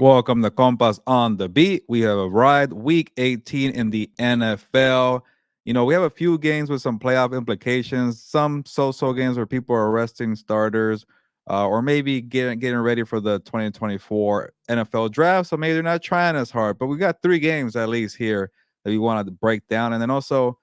Welcome to Compas on the Beat. We have arrived week 18 in the NFL. We have a few games with some playoff implications, some so-so games where people are resting starters, or maybe getting ready for the 2024 NFL draft. So maybe they're not trying as hard. But we got three games at least here that we want to break down, and then also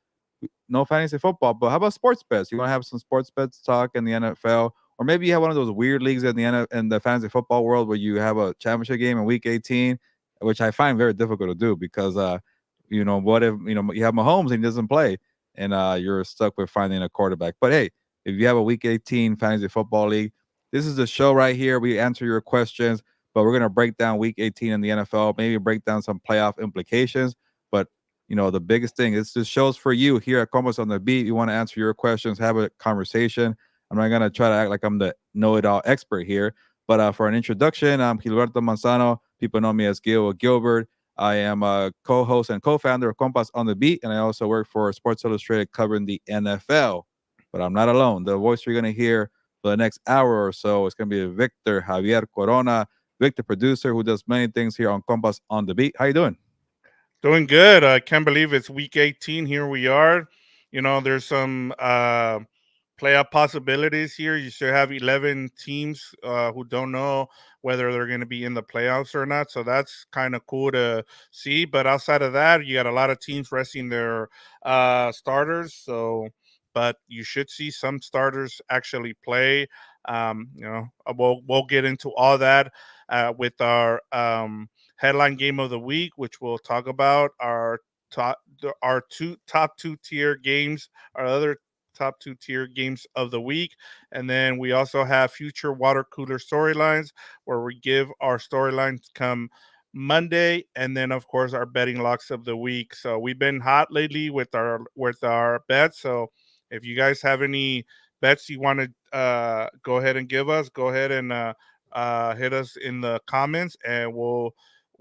no fantasy football. But how about sports bets? You want to have some sports bets talk in the NFL? Or maybe you have one of those weird leagues in the fantasy football world where you have a championship game in week 18, which I find very difficult to do because what if you have Mahomes and he doesn't play and you're stuck with finding a quarterback. But hey, if you have a week 18 fantasy football league, this is the show right here. We answer your questions, but we're gonna break down week 18 in the NFL, maybe break down some playoff implications. But the biggest thing is this show's for you here at Compas on the Beat. You want to answer your questions, have a conversation. I'm not gonna try to act like I'm the know-it-all expert here, but for an introduction, I'm Gilberto Manzano. People know me as Gil or Gilbert. I am a co-host and co-founder of Compas on the Beat, and I also work for Sports Illustrated covering the NFL. But I'm not alone. The voice you're gonna hear for the next hour or so is gonna be Victor Javier Corona, Victor producer who does many things here on Compas on the Beat. How you doing? Doing good. I can't believe it's week 18. Here we are. There's some playoff possibilities here. You still have 11 teams who don't know whether they're going to be in the playoffs or not. So that's kind of cool to see. But outside of that, you got a lot of teams resting their starters. But you should see some starters actually play. We'll get into all that with our headline game of the week, which we'll talk about top our two tier games, our other top two tier games of the week, and then we also have future water cooler storylines where we give our storylines come Monday, and then of course our betting locks of the week. So we've been hot lately with our bets. So if you guys have any bets you want to go ahead and give us, go ahead and hit us in the comments, and we'll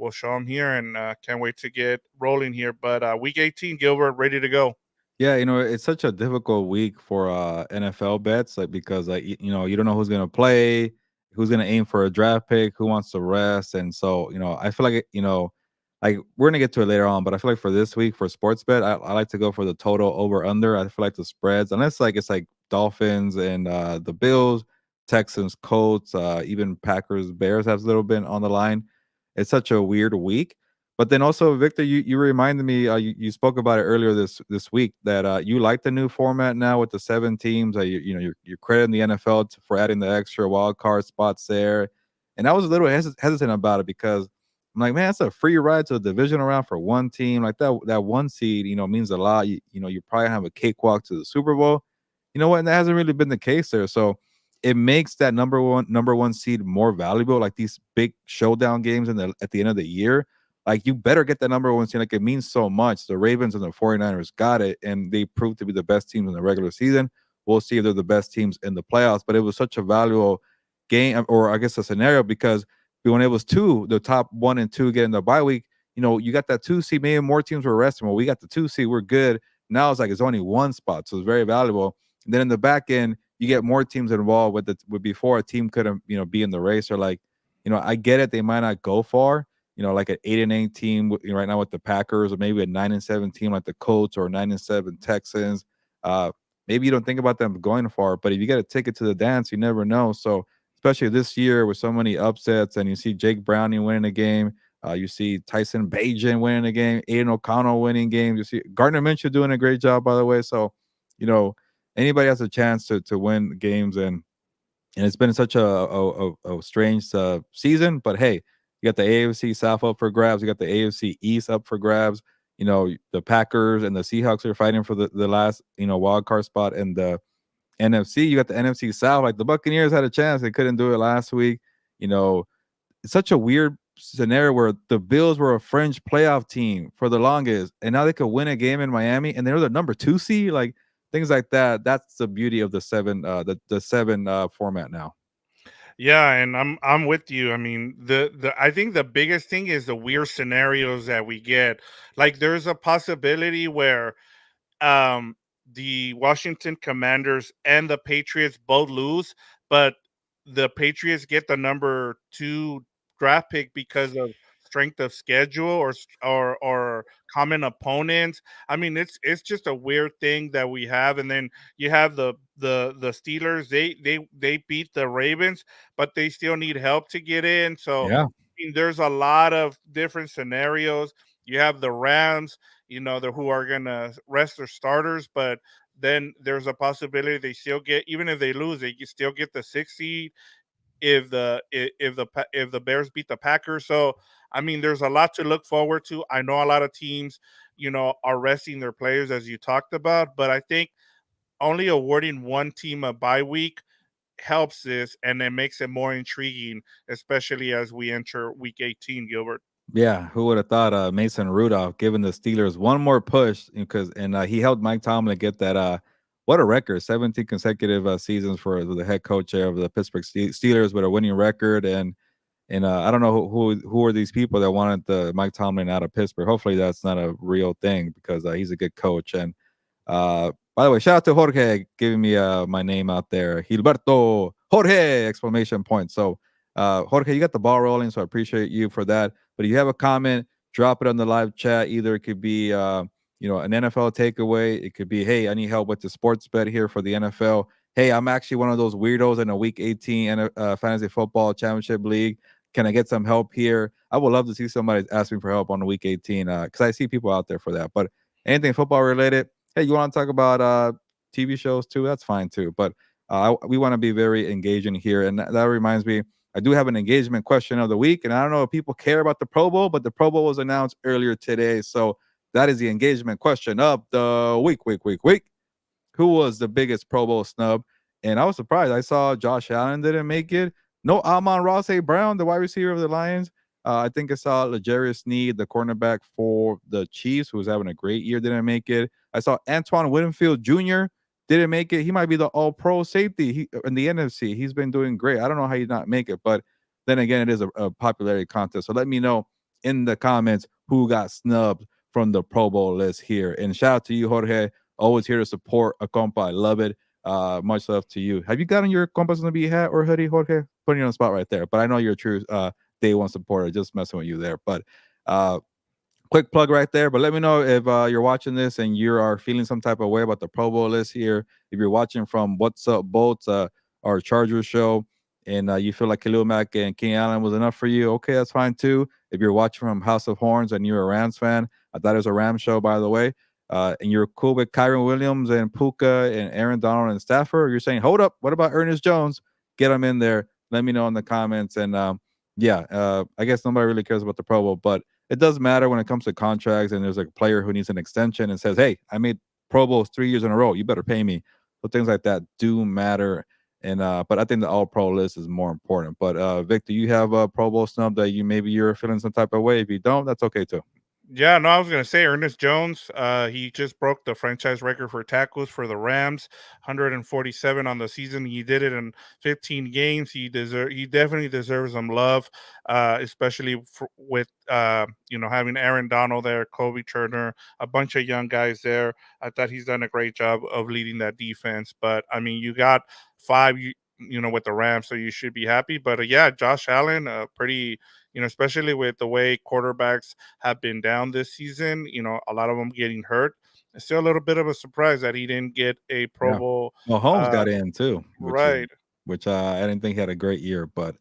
show them here, and can't wait to get rolling here. But week 18, Gilbert, ready to go. Yeah, it's such a difficult week for NFL bets, like because you don't know who's gonna play, who's gonna aim for a draft pick, who wants to rest, and so I feel like like we're gonna get to it later on, but I feel like for this week for sports bet, I like to go for the total over under. I feel like the spreads, unless like it's like Dolphins and the Bills, Texans, Colts, even Packers, Bears has a little bit on the line. It's such a weird week. But then also, Victor, you reminded me. You spoke about it earlier this week that you like the new format now with the seven teams. You're crediting the NFL for adding the extra wild card spots there, and I was a little hesitant about it because I'm like, man, it's a free ride to the division round for one team. Like that one seed, means a lot. You probably have a cakewalk to the Super Bowl. You know what? And that hasn't really been the case there. So it makes that number one seed more valuable. Like these big showdown games at the end of the year, like you better get that number one seed. Like it means so much. The Ravens and the 49ers got it, and they proved to be the best teams in the regular season. We'll see if they're the best teams in the playoffs. But it was such a valuable game, or I guess a scenario, because when it was two, the top one and two get in the bye week, you got that two seed. Maybe more teams were resting. Well, we got the two seed. We're good. Now it's like it's only one spot, so it's very valuable. And then in the back end, you get more teams involved with before a team couldn't, be in the race, or like, I get it. They might not go far, like an 8-8 team right now with the Packers, or maybe a 9-7 team like the Colts, or 9-7 Texans. Uh, Maybe you don't think about them going far, but if you get a ticket to the dance, you never know. So especially this year with so many upsets, and you see Jake Browning winning a game, you see Tyson Bagent winning a game, Aiden O'Connell winning games. You see Gardner Minshew doing a great job, by the way. So, you know, anybody has a chance to win games, and it's been such a strange season. But hey, you got the AFC South up for grabs. You got the AFC East up for grabs. The Packers and the Seahawks are fighting for the last wild card spot, and the NFC. You got the NFC South. Like the Buccaneers had a chance, they couldn't do it last week. You know, it's such a weird scenario where the Bills were a fringe playoff team for the longest, and now they could win a game in Miami, and they're the number two seed. Like things like that. That's the beauty of the seven, the seven format now. Yeah, and I'm with you. I mean, the I think the biggest thing is the weird scenarios that we get. Like there's a possibility where um the Washington Commanders and the Patriots both lose, but the Patriots get the number 2 draft pick because of strength of schedule or common opponents. I mean, it's just a weird thing that we have. And then you have the Steelers. They beat the Ravens, but they still need help to get in. So Yeah. I mean, there's a lot of different scenarios. You have the Rams, who are gonna rest their starters, but then there's a possibility they still get, even if they lose, they still get the 6 seed if the Bears beat the Packers. So I mean, there's a lot to look forward to. I know a lot of teams, are resting their players as you talked about, but I think only awarding one team a bye week helps this and it makes it more intriguing, especially as we enter week 18, Gilbert. Yeah, who would have thought Mason Rudolph giving the Steelers one more push because he helped Mike Tomlin get that what a record, 17 consecutive seasons for the head coach there of the Pittsburgh Steelers with a winning record. And I don't know who are these people that wanted the Mike Tomlin out of Pittsburgh. Hopefully that's not a real thing because he's a good coach. And by the way, shout out to Jorge giving me my name out there, Gilberto Jorge exclamation point. So Jorge, you got the ball rolling, so I appreciate you for that. But if you have a comment, drop it on the live chat. Either it could be an NFL takeaway. It could be, hey, I need help with the sports bet here for the NFL. Hey, I'm actually one of those weirdos in a Week 18 fantasy football championship league. Can I get some help here? I would love to see somebody asking for help on Week 18 because I see people out there for that. But anything football related, hey, you want to talk about TV shows too? That's fine too. But we want to be very engaging here. And that reminds me, I do have an engagement question of the week. And I don't know if people care about the Pro Bowl, but the Pro Bowl was announced earlier today. So that is the engagement question of the week. Who was the biggest Pro Bowl snub? And I was surprised. I saw Josh Allen didn't make it. No Amon-Ra St. Brown, the wide receiver of the Lions. I think I saw L'Jarius Sneed, the cornerback for the Chiefs, who was having a great year, didn't make it. I saw Antoine Winfield Jr. didn't make it. He might be the all-pro safety in the NFC. He's been doing great. I don't know how he not make it, but then again, it is a popularity contest. So let me know in the comments who got snubbed from the Pro Bowl list here. And shout out to you, Jorge. Always here to support a compa. I love it. Much love to you. Have you gotten your Compas on the Beat hat or hoodie, Jorge? Putting you on the spot right there. But I know you're a true day one supporter. Just messing with you there. But quick plug right there. But let me know if you're watching this and you are feeling some type of way about the Pro Bowl list here. If you're watching from What's Up Bolts, our Chargers show, and you feel like Khalil Mack and King Allen was enough for you, okay, that's fine too. If you're watching from House of Horns and you're a Rams fan, I thought it was a Rams show, by the way. And you're cool with Kyron Williams and Puka and Aaron Donald and Stafford, you're saying, hold up, what about Ernest Jones? Get them in there. Let me know in the comments. And I guess nobody really cares about the Pro Bowl, but it does matter when it comes to contracts. And there's a player who needs an extension and says, hey, I made Pro Bowls 3 years in a row. You better pay me. So things like that do matter. And but I think the All Pro list is more important. But Victor, you have a Pro Bowl snub that you're feeling some type of way. If you don't, that's okay too. Yeah, no, I was gonna say Ernest Jones. He just broke the franchise record for tackles for the Rams, 147 on the season. He did it in 15 games. He definitely deserves some love, especially with having Aaron Donald there, Kobe Turner, a bunch of young guys there. I thought he's done a great job of leading that defense. But I mean, you got five. With the Rams, so you should be happy. But yeah, Josh Allen, pretty, especially with the way quarterbacks have been down this season, a lot of them getting hurt. It's still a little bit of a surprise that he didn't get a Pro Yeah. Bowl. Well, Holmes Uh, got in too, right. which I didn't think he had a great year, but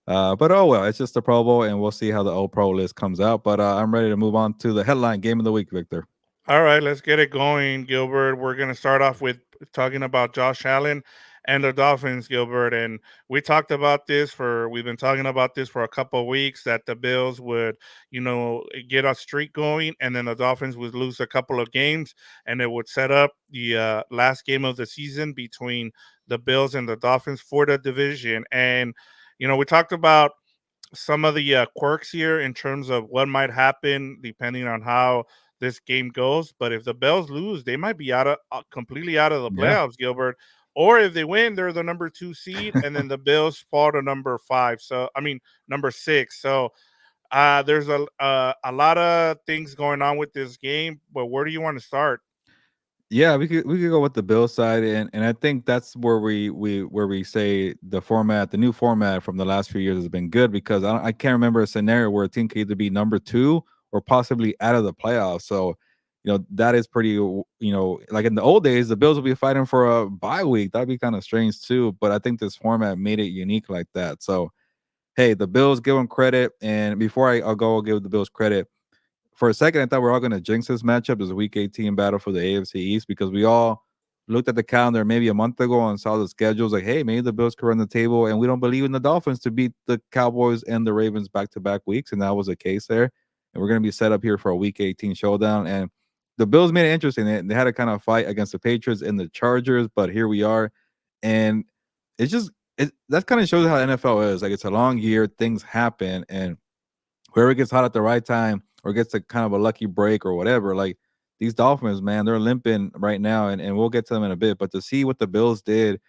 oh well, it's just a Pro Bowl, and we'll see how the old Pro list comes out. But I'm ready to move on to the headline game of the week, Victor. All right, let's get it going, Gilbert. We're going to start off with talking about Josh Allen and the Dolphins, Gilbert. And we've been talking about this for a couple of weeks that the Bills would, get a streak going and then the Dolphins would lose a couple of games and it would set up the last game of the season between the Bills and the Dolphins for the division. And, we talked about some of the quirks here in terms of what might happen depending on how this game goes. But if the Bills lose, they might be completely out of the Yeah. playoffs, Gilbert. Or if they win, they're the number 2 seed, and then the Bills fall to number 5. So I mean number 6. So there's a lot of things going on with this game. But where do you want to start? Yeah, we could go with the Bill side, and I think that's where we say the new format from the last few years has been good because I can't remember a scenario where a team could either be number two or possibly out of the playoffs. So, that is pretty. Like in the old days, the Bills would be fighting for a bye week. That'd be kind of strange too. But I think this format made it unique like that. So, hey, the Bills give them credit, and before I'll give the Bills credit for a second, I thought we are all going to jinx this matchup as a Week 18 battle for the AFC East because we all looked at the calendar maybe a month ago and saw the schedules like, hey, maybe the Bills could run the table, and we don't believe in the Dolphins to beat the Cowboys and the Ravens back-to-back weeks, and that was the case there. And we're going to be set up here for a Week 18 showdown, and the Bills made it interesting. They had to kind of fight against the Patriots and the Chargers, but here we are, and it's just that kind of shows how the NFL is. Like it's a long year, things happen, and whoever gets hot at the right time or gets a kind of a lucky break or whatever, like these Dolphins, man, they're limping right now, and we'll get to them in a bit. But to see what the Bills did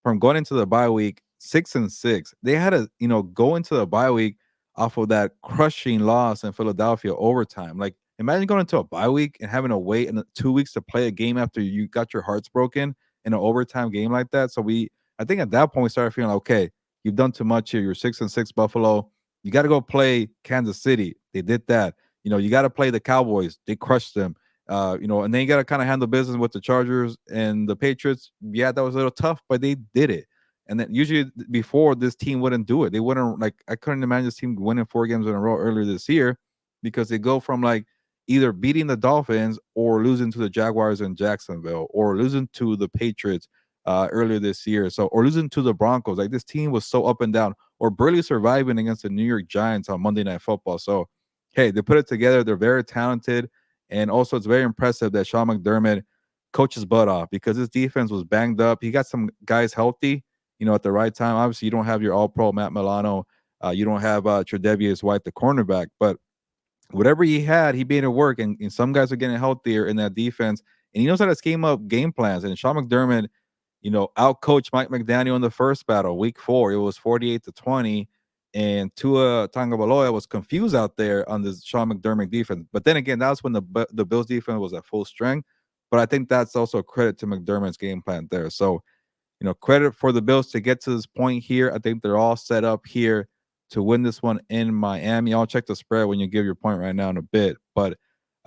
from going into the bye week 6-6, they had to, go into the bye week off of that crushing loss in Philadelphia overtime. Like, imagine going into a bye week and having to wait in 2 weeks to play a game after you got your hearts broken in an overtime game like that. So I think at that point we started feeling like, okay, you've done too much here. You're 6-6 Buffalo. You got to go play Kansas City. They did that. You got to play the Cowboys. They crushed them. And then you got to kind of handle business with the Chargers and the Patriots. Yeah, that was a little tough, but they did it. And then usually before this team wouldn't do it. They wouldn't like. I couldn't imagine this team winning 4 games in a row earlier this year because they go from like either beating the Dolphins or losing to the Jaguars in Jacksonville or losing to the Patriots earlier this year. So or losing to the Broncos. Like this team was so up and down or barely surviving against the New York Giants on Monday Night Football. So hey, they put it together. They're very talented. And also, it's very impressive that Sean McDermott coached his butt off because his defense was banged up. He got some guys healthy, at the right time. Obviously, you don't have your all pro Matt Milano. You don't have Tre'Davious White, the cornerback. But whatever he had, he made it work. And some guys are getting healthier in that defense. And he knows how to scheme up game plans. And Sean McDermott, out coached Mike McDaniel in the first battle, week 4. It was 48-20. And Tua Tagovailoa was confused out there on this Sean McDermott defense. But then again, that's when the Bills defense was at full strength. But I think that's also a credit to McDermott's game plan there. So, credit for the Bills to get to this point here. I think they're all set up here to win this one in Miami. I'll check the spread when you give your point right now in a bit. But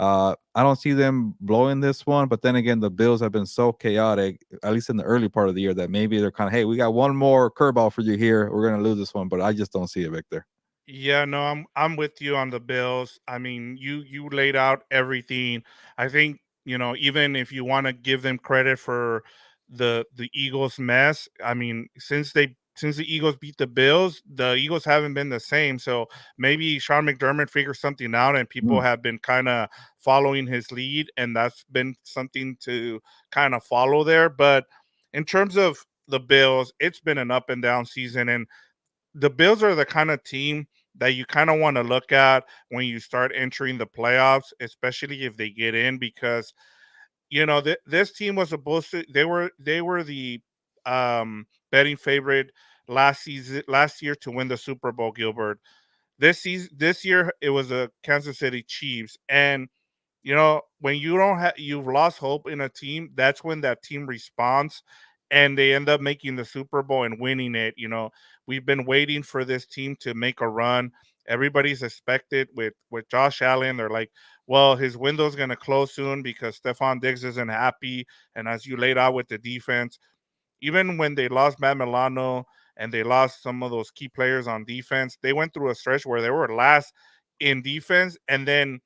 I don't see them blowing this one. But then again, the Bills have been so chaotic, at least in the early part of the year, that maybe they're kind of, hey, we got one more curveball for you here. We're gonna lose this one, but I just don't see it, Victor. Yeah, no, I'm with you on the Bills. I mean, you laid out everything. I think, even if you want to give them credit for the Eagles mess, I mean, since the Eagles beat the Bills, the Eagles haven't been the same. So maybe Sean McDermott figures something out and people Mm. have been kind of following his lead, and that's been something to kind of follow there. But in terms of the Bills, it's been an up and down season, and the Bills are the kind of team that you kind of want to look at when you start entering the playoffs, especially if they get in, because this team was supposed to. They were the betting favorite last year to win the Super Bowl. Gilbert, this year it was the Kansas City Chiefs, and when you don't have you've lost hope in a team, that's when that team responds and they end up making the Super Bowl and winning it. We've been waiting for this team to make a run. Everybody's expected with Josh Allen. They're like, well, his window's going to close soon because Stephon Diggs isn't happy. And as you laid out with the defense, even when they lost Matt Milano and they lost some of those key players on defense, they went through a stretch where they were last in defense, and then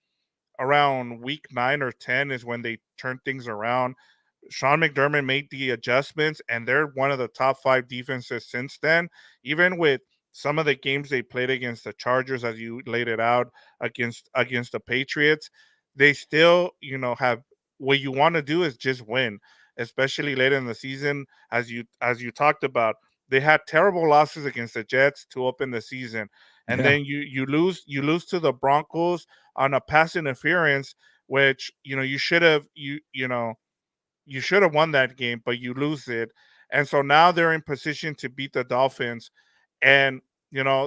around week 9 or 10 is when they turned things around. Sean McDermott made the adjustments, and they're one of the top 5 defenses since then. Even with some of the games they played against the Chargers, as you laid it out, against the Patriots, they still, have what you want to do is just win, especially late in the season, as you talked about. They had terrible losses against the Jets to open the season, and Yeah. then you lose to the Broncos on a pass interference, which you should have won that game, but you lose it. And so now they're in position to beat the Dolphins. And,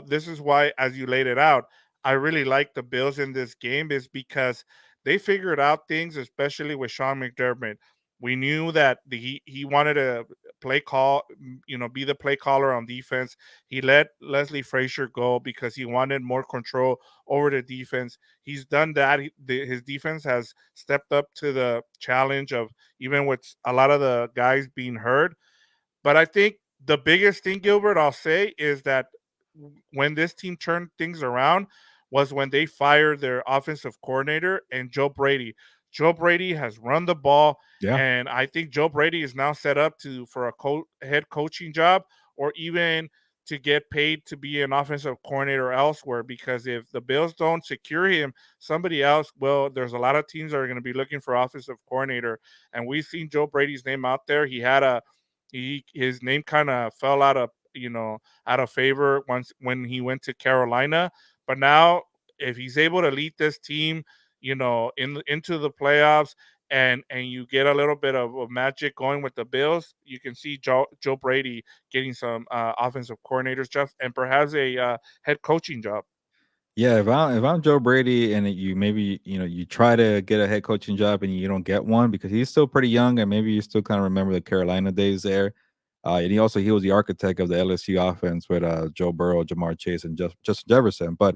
this is why, as you laid it out, I really like the Bills in this game is because they figured out things, especially with Sean McDermott. We knew that he wanted to be the play caller on defense. He let Leslie Frazier go because he wanted more control over the defense. He's done that. His defense has stepped up to the challenge of, even with a lot of the guys being hurt. But I think the biggest thing, Gilbert, I'll say, is that when this team turned things around was when they fired their offensive coordinator and Joe Brady. Joe Brady has run the ball, Yeah. and I think Joe Brady is now set up for a head coaching job, or even to get paid to be an offensive coordinator elsewhere. Because if the Bills don't secure him, somebody else will. There's a lot of teams that are going to be looking for offensive coordinator, and we've seen Joe Brady's name out there. His name kind of fell out of favor once when he went to Carolina. But now, if he's able to lead this team, into the playoffs, and you get a little bit of magic going with the Bills, you can see Joe Brady getting some offensive coordinators jobs and perhaps a head coaching job. Yeah, if I'm Joe Brady and you maybe you try to get a head coaching job and you don't get one because he's still pretty young and maybe you still kind of remember the Carolina days there. And he was the architect of the LSU offense with Joe Burrow, Jamar Chase, and Justin Jefferson. But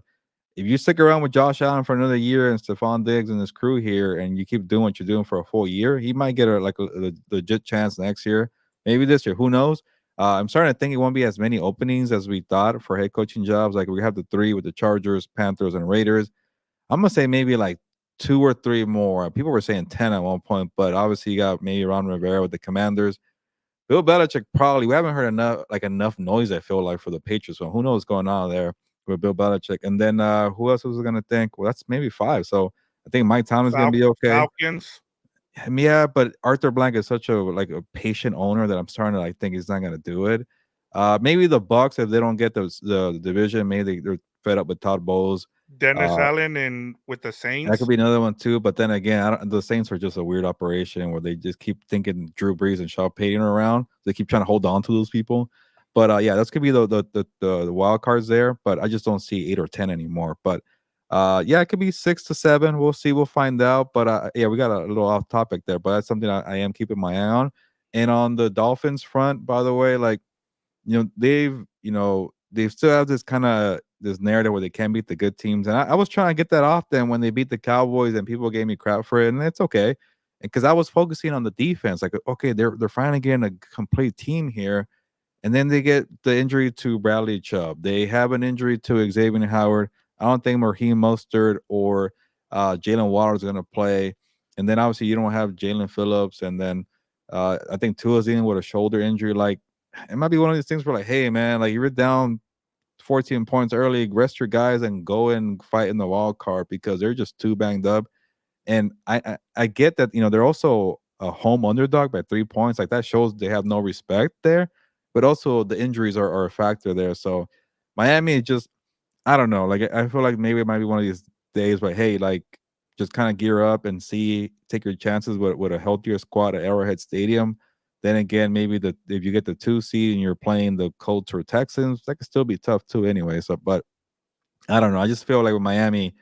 if you stick around with Josh Allen for another year and Stephon Diggs and his crew here, and you keep doing what you're doing for a full year, he might get a legit chance next year, maybe this year. Who knows? I'm starting to think it won't be as many openings as we thought for head coaching jobs. Like we have the three with the Chargers, Panthers, and Raiders. I'm gonna say maybe like two or three more. People were saying 10 at one point, but obviously you got maybe Ron Rivera with the Commanders. Bill Belichick probably we haven't heard enough noise. I feel like for the Patriots. So who knows what's going on there with Bill Belichick? And then who else was gonna think? Well, that's maybe five. So I think Mike Tomlin's gonna be okay. Falcons. Yeah, but Arthur Blank is such a patient owner that I'm starting to think he's not gonna do it. Maybe the Bucks if they don't get the division, maybe they're fed up with Todd Bowles. Dennis Uh, Allen and with the that could Saints. be another one too. But then again, the Saints are just a weird operation where they just keep thinking Drew Brees and Sean Payton are around. They keep trying to hold on to those people. But yeah, that's could be the wild cards there. But I just don't see 8 or 10 anymore. But yeah, it could be 6 to 7. We'll see. We'll find out. But yeah, we got a little off topic there. But that's something I am keeping my eye on. And on the Dolphins front, by the way, like they still have this kind of this narrative where they can beat the good teams, and I was trying to get that off them when they beat the Cowboys, and people gave me crap for it, and it's okay, because I was focusing on the defense, like okay, they're finally getting a complete team here, and then they get the injury to Bradley Chubb. They have an injury to Xavier Howard. I don't think Raheem Mostert or Jalen Waddle is going to play. And then obviously you don't have Jalen Phillips. And then I think Tua's in with a shoulder injury. Like it might be one of these things where like, hey man, like you're down 14 points early, rest your guys and go and fight in the wild card because they're just too banged up. And I get that they're also a home underdog by 3 points. Like that shows they have no respect there. But also the injuries are a factor there. So Miami just I don't know. Like I feel like maybe it might be one of these days, but hey, like just kind of gear up and take your chances with a healthier squad at Arrowhead Stadium. Then again, maybe if you get the 2 seed and you're playing the Colts or Texans, that could still be tough too. Anyway, so but I don't know. I just feel like with Miami,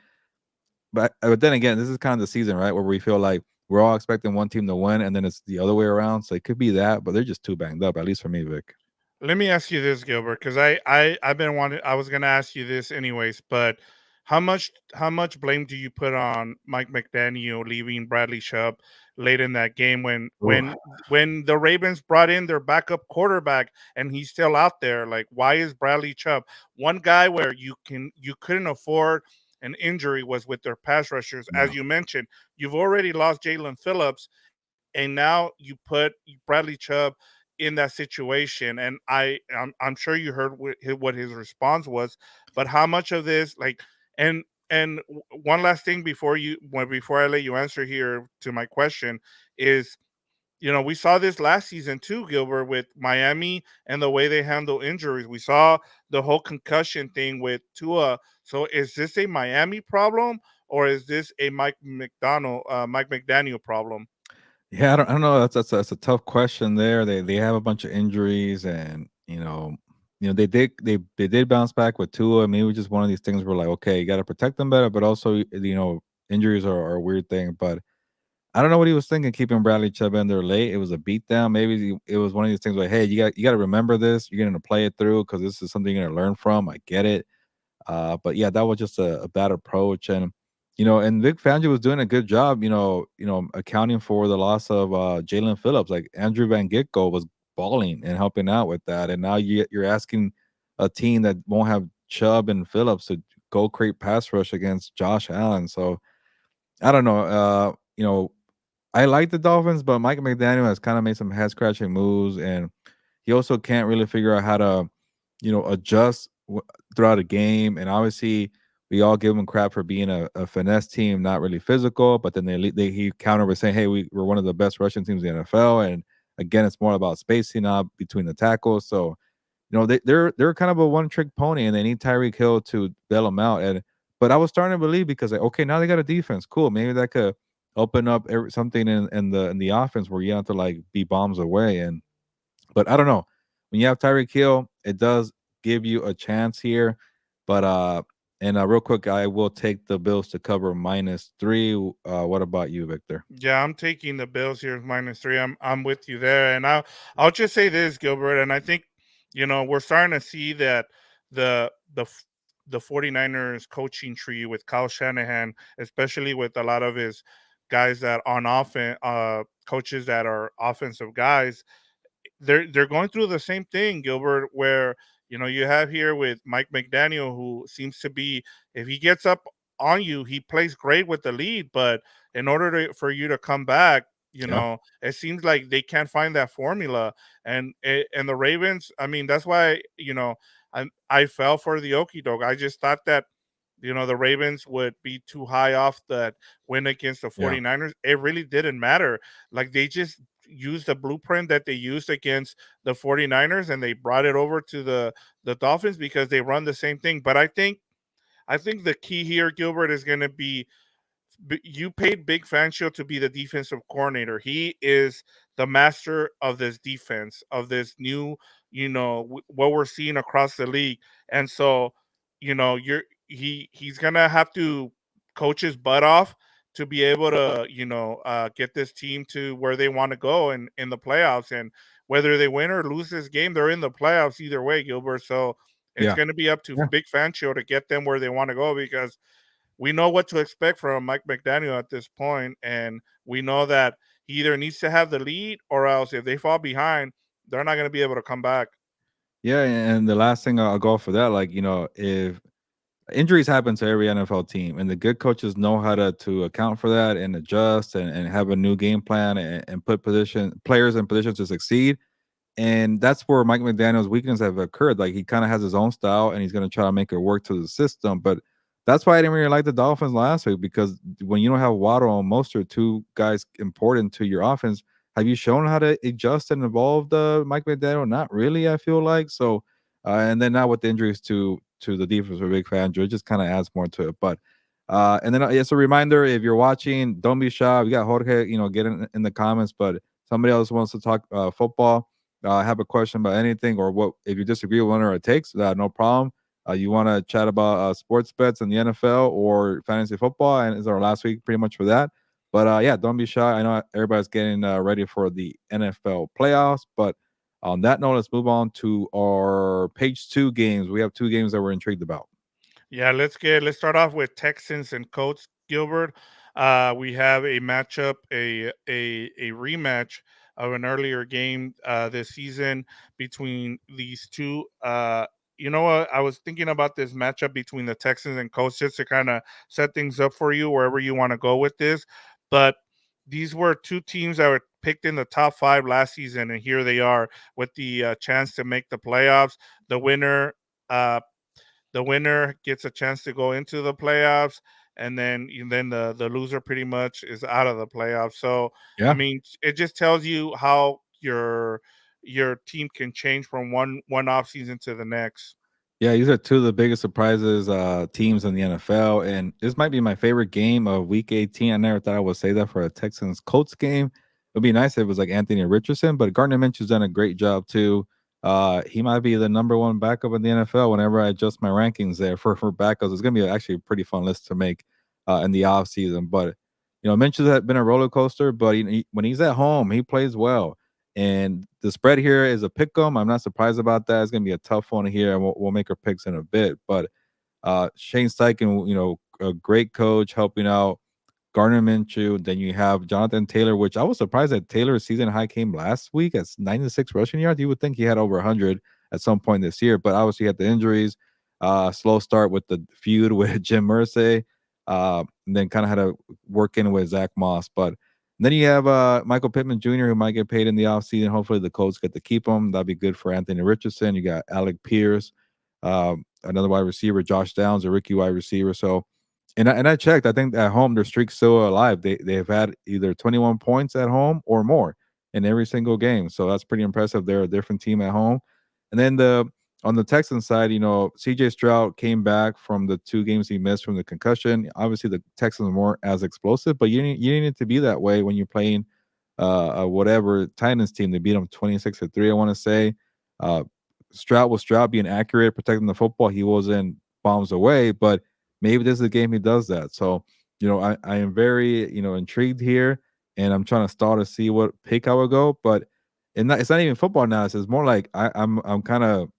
but then again, this is kind of the season, right, where we feel like we're all expecting one team to win, and then it's the other way around. So it could be that, but they're just too banged up, at least for me, Vic. Let me ask you this, Gilbert, because I've been wanting. I was gonna ask you this anyways, but how much blame do you put on Mike McDaniel leaving Bradley Chubb late in that game when Ooh. when the Ravens brought in their backup quarterback and he's still out there? Like, why is Bradley Chubb one guy where you couldn't afford an injury was with their pass rushers, as No. you mentioned. You've already lost Jalen Phillips, and now you put Bradley Chubb in that situation. And I'm sure you heard what his response was, but how much of this, like, and one last thing before I let you answer here to my question is, we saw this last season too, Gilbert, with Miami and the way they handle injuries. We saw the whole concussion thing with Tua. So is this a Miami problem, or is this a Mike McDaniel problem? Yeah, I don't know. That's a tough question there. They have a bunch of injuries, and they did bounce back with Tua. Maybe just one of these things where like, okay, you got to protect them better, but also injuries are a weird thing. But I don't know what he was thinking keeping Bradley Chubb in there late. It was a beatdown. Maybe it was one of these things like, hey, you got to remember this. You're going to play it through because this is something you're going to learn from. I get it. But yeah, that was just a bad approach, and and Vic Fangio was doing a good job, accounting for the loss of Jalen Phillips. Like Andrew Van Gitko was balling and helping out with that, and now you're asking a team that won't have Chubb and Phillips to go create pass rush against Josh Allen. So I don't know. I like the Dolphins, but Mike McDaniel has kind of made some head scratching moves, and he also can't really figure out how to, adjust throughout a game. And obviously, we all give him crap for being a finesse team, not really physical. But then he counter with saying, "Hey, we're one of the best rushing teams in the NFL." And again, it's more about spacing out between the tackles. So they're kind of a one trick pony, and they need Tyreek Hill to bail them out. And but I was starting to believe because like, okay, now they got a defense, cool. Maybe that could open up something in the offense where you have to like be bombs away. And but I don't know, when you have Tyreek Hill, it does give you a chance here. But real quick, I will take the Bills to cover -3. What about you, Victor? Yeah, I'm taking the Bills here -3. I'm with you there, and I'll just say this, Gilbert, and I think we're starting to see that the the 49ers coaching tree with Kyle Shanahan, especially with a lot of his guys that on offense, coaches that are offensive guys, they're going through the same thing, Gilbert, where you have here with Mike McDaniel, who seems to be, if he gets up on you, he plays great with the lead, but in order for you to come back, Yeah, it seems like they can't find that formula. And the Ravens, I mean, that's why I fell for the okey doke. I just thought that the Ravens would be too high off that win against the yeah, 49ers. It really didn't matter. Like they just used the blueprint that they used against the 49ers and they brought it over to the Dolphins because they run the same thing. But I think the key here, Gilbert, is going to be you paid Big Fangio to be the defensive coordinator. He is the master of this defense, of this new, what we're seeing across the league. And so, he's gonna have to coach his butt off to be able to, get this team to where they want to go in the playoffs. And whether they win or lose this game, they're in the playoffs either way, Gilbert. So it's yeah, going to be up to yeah. Big Fangio to get them where they want to go because we know what to expect from Mike McDaniel at this point, and we know that he either needs to have the lead or else if they fall behind, they're not going to be able to come back. Yeah, and the last thing I'll go for that, like if injuries happen to every NFL team, and the good coaches know how to account for that and adjust and have a new game plan and put position players in positions to succeed. And that's where Mike McDaniel's weaknesses have occurred. Like he kind of has his own style, and he's going to try to make it work to the system. But that's why I didn't really like the Dolphins last week because when you don't have Waddle and Mostert, two guys important to your offense, have you shown how to adjust and evolve the Mike McDaniel? Not really. I feel like so. And then now with the injuries to the defense for Big Fan, it just kind of adds more to it. But and then it's a reminder if you're watching, don't be shy. We got Jorge, get in the comments. But somebody else wants to talk football, have a question about anything, or what if you disagree with one of our takes, no problem. You want to chat about sports bets in the NFL or fantasy football, and it's our last week pretty much for that. But yeah, don't be shy. I know everybody's getting ready for the NFL playoffs, but on that note, let's move on to our page two games. We have two games that we're intrigued about. Yeah, let's start off with Texans and Colts, Gilbert. We have a matchup, a rematch of an earlier game this season between these two. You know what? I was thinking about this matchup between the Texans and Colts just to kind of set things up for you wherever you want to go with this. But these were two teams that were picked in the top five last season, and here they are with the chance to make the playoffs. The winner uh, the winner gets a chance to go into the playoffs, and then the loser pretty much is out of the playoffs. So I Yeah. mean, it just tells you how your team can change from one off season to the next. Yeah, these are two of the biggest surprises teams in the NFL, and this might be my favorite game of Week 18. I never thought I would say that for a Texans Colts game. It'd be nice if it was like Anthony Richardson, but Gardner Minshew's done a great job too. He might be the number one backup in the NFL whenever I adjust my rankings there for backups. It's gonna be actually a pretty fun list to make in the off season. But Mitchell's had been a roller coaster, but when he's at home, he plays well. And the spread here is a pick 'em. I'm not surprised about that. It's gonna be a tough one here, and we'll make our picks in a bit. But Shane Steichen, a great coach helping out Gardner Minshew. Then you have Jonathan Taylor, which I was surprised that Taylor's season high came last week at 96 rushing yards. You would think he had over 100 at some point this year, but obviously he had the injuries. Slow start with the feud with Jim Irsay, and then kind of had to work in with Zach Moss. But then you have Michael Pittman Jr., who might get paid in the offseason. Hopefully the Colts get to keep him. That'd be good for Anthony Richardson. You got Alec Pierce, another wide receiver, Josh Downs, a rookie wide receiver. So, and I checked. I think at home their streak's still alive. They have had either 21 points at home or more in every single game. So that's pretty impressive. They're a different team at home. And then on the Texans side, CJ Stroud came back from the 2 games he missed from the concussion. Obviously, the Texans weren't as explosive, but you need it to be that way when you're playing whatever Titans team. They beat them 26-3. I want to say. Stroud was Stroud being accurate, protecting the football. He wasn't bombs away, but maybe this is a game he does that. So, I am very, intrigued here, and I'm trying to start to see what pick I would go. But it's not even football analysis. It's more like I'm kind of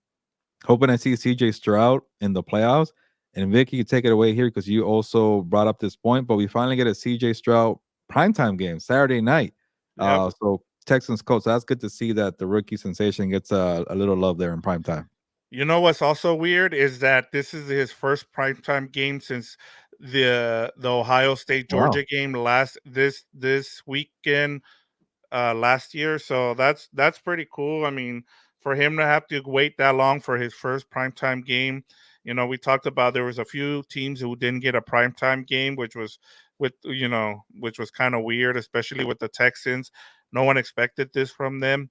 hoping I see CJ Stroud in the playoffs. And Vic, you can take it away here because you also brought up this point. But we finally get a CJ Stroud primetime game Saturday night. Yep. So Texans Colts. So that's good to see that the rookie sensation gets a little love there in primetime. You know what's also weird is that this is his first primetime game since the Ohio State Wow. Georgia game this weekend last year. So that's pretty cool. I mean, for him to have to wait that long for his first primetime game, we talked about there was a few teams who didn't get a primetime game, which was kind of weird, especially with the Texans. No one expected this from them.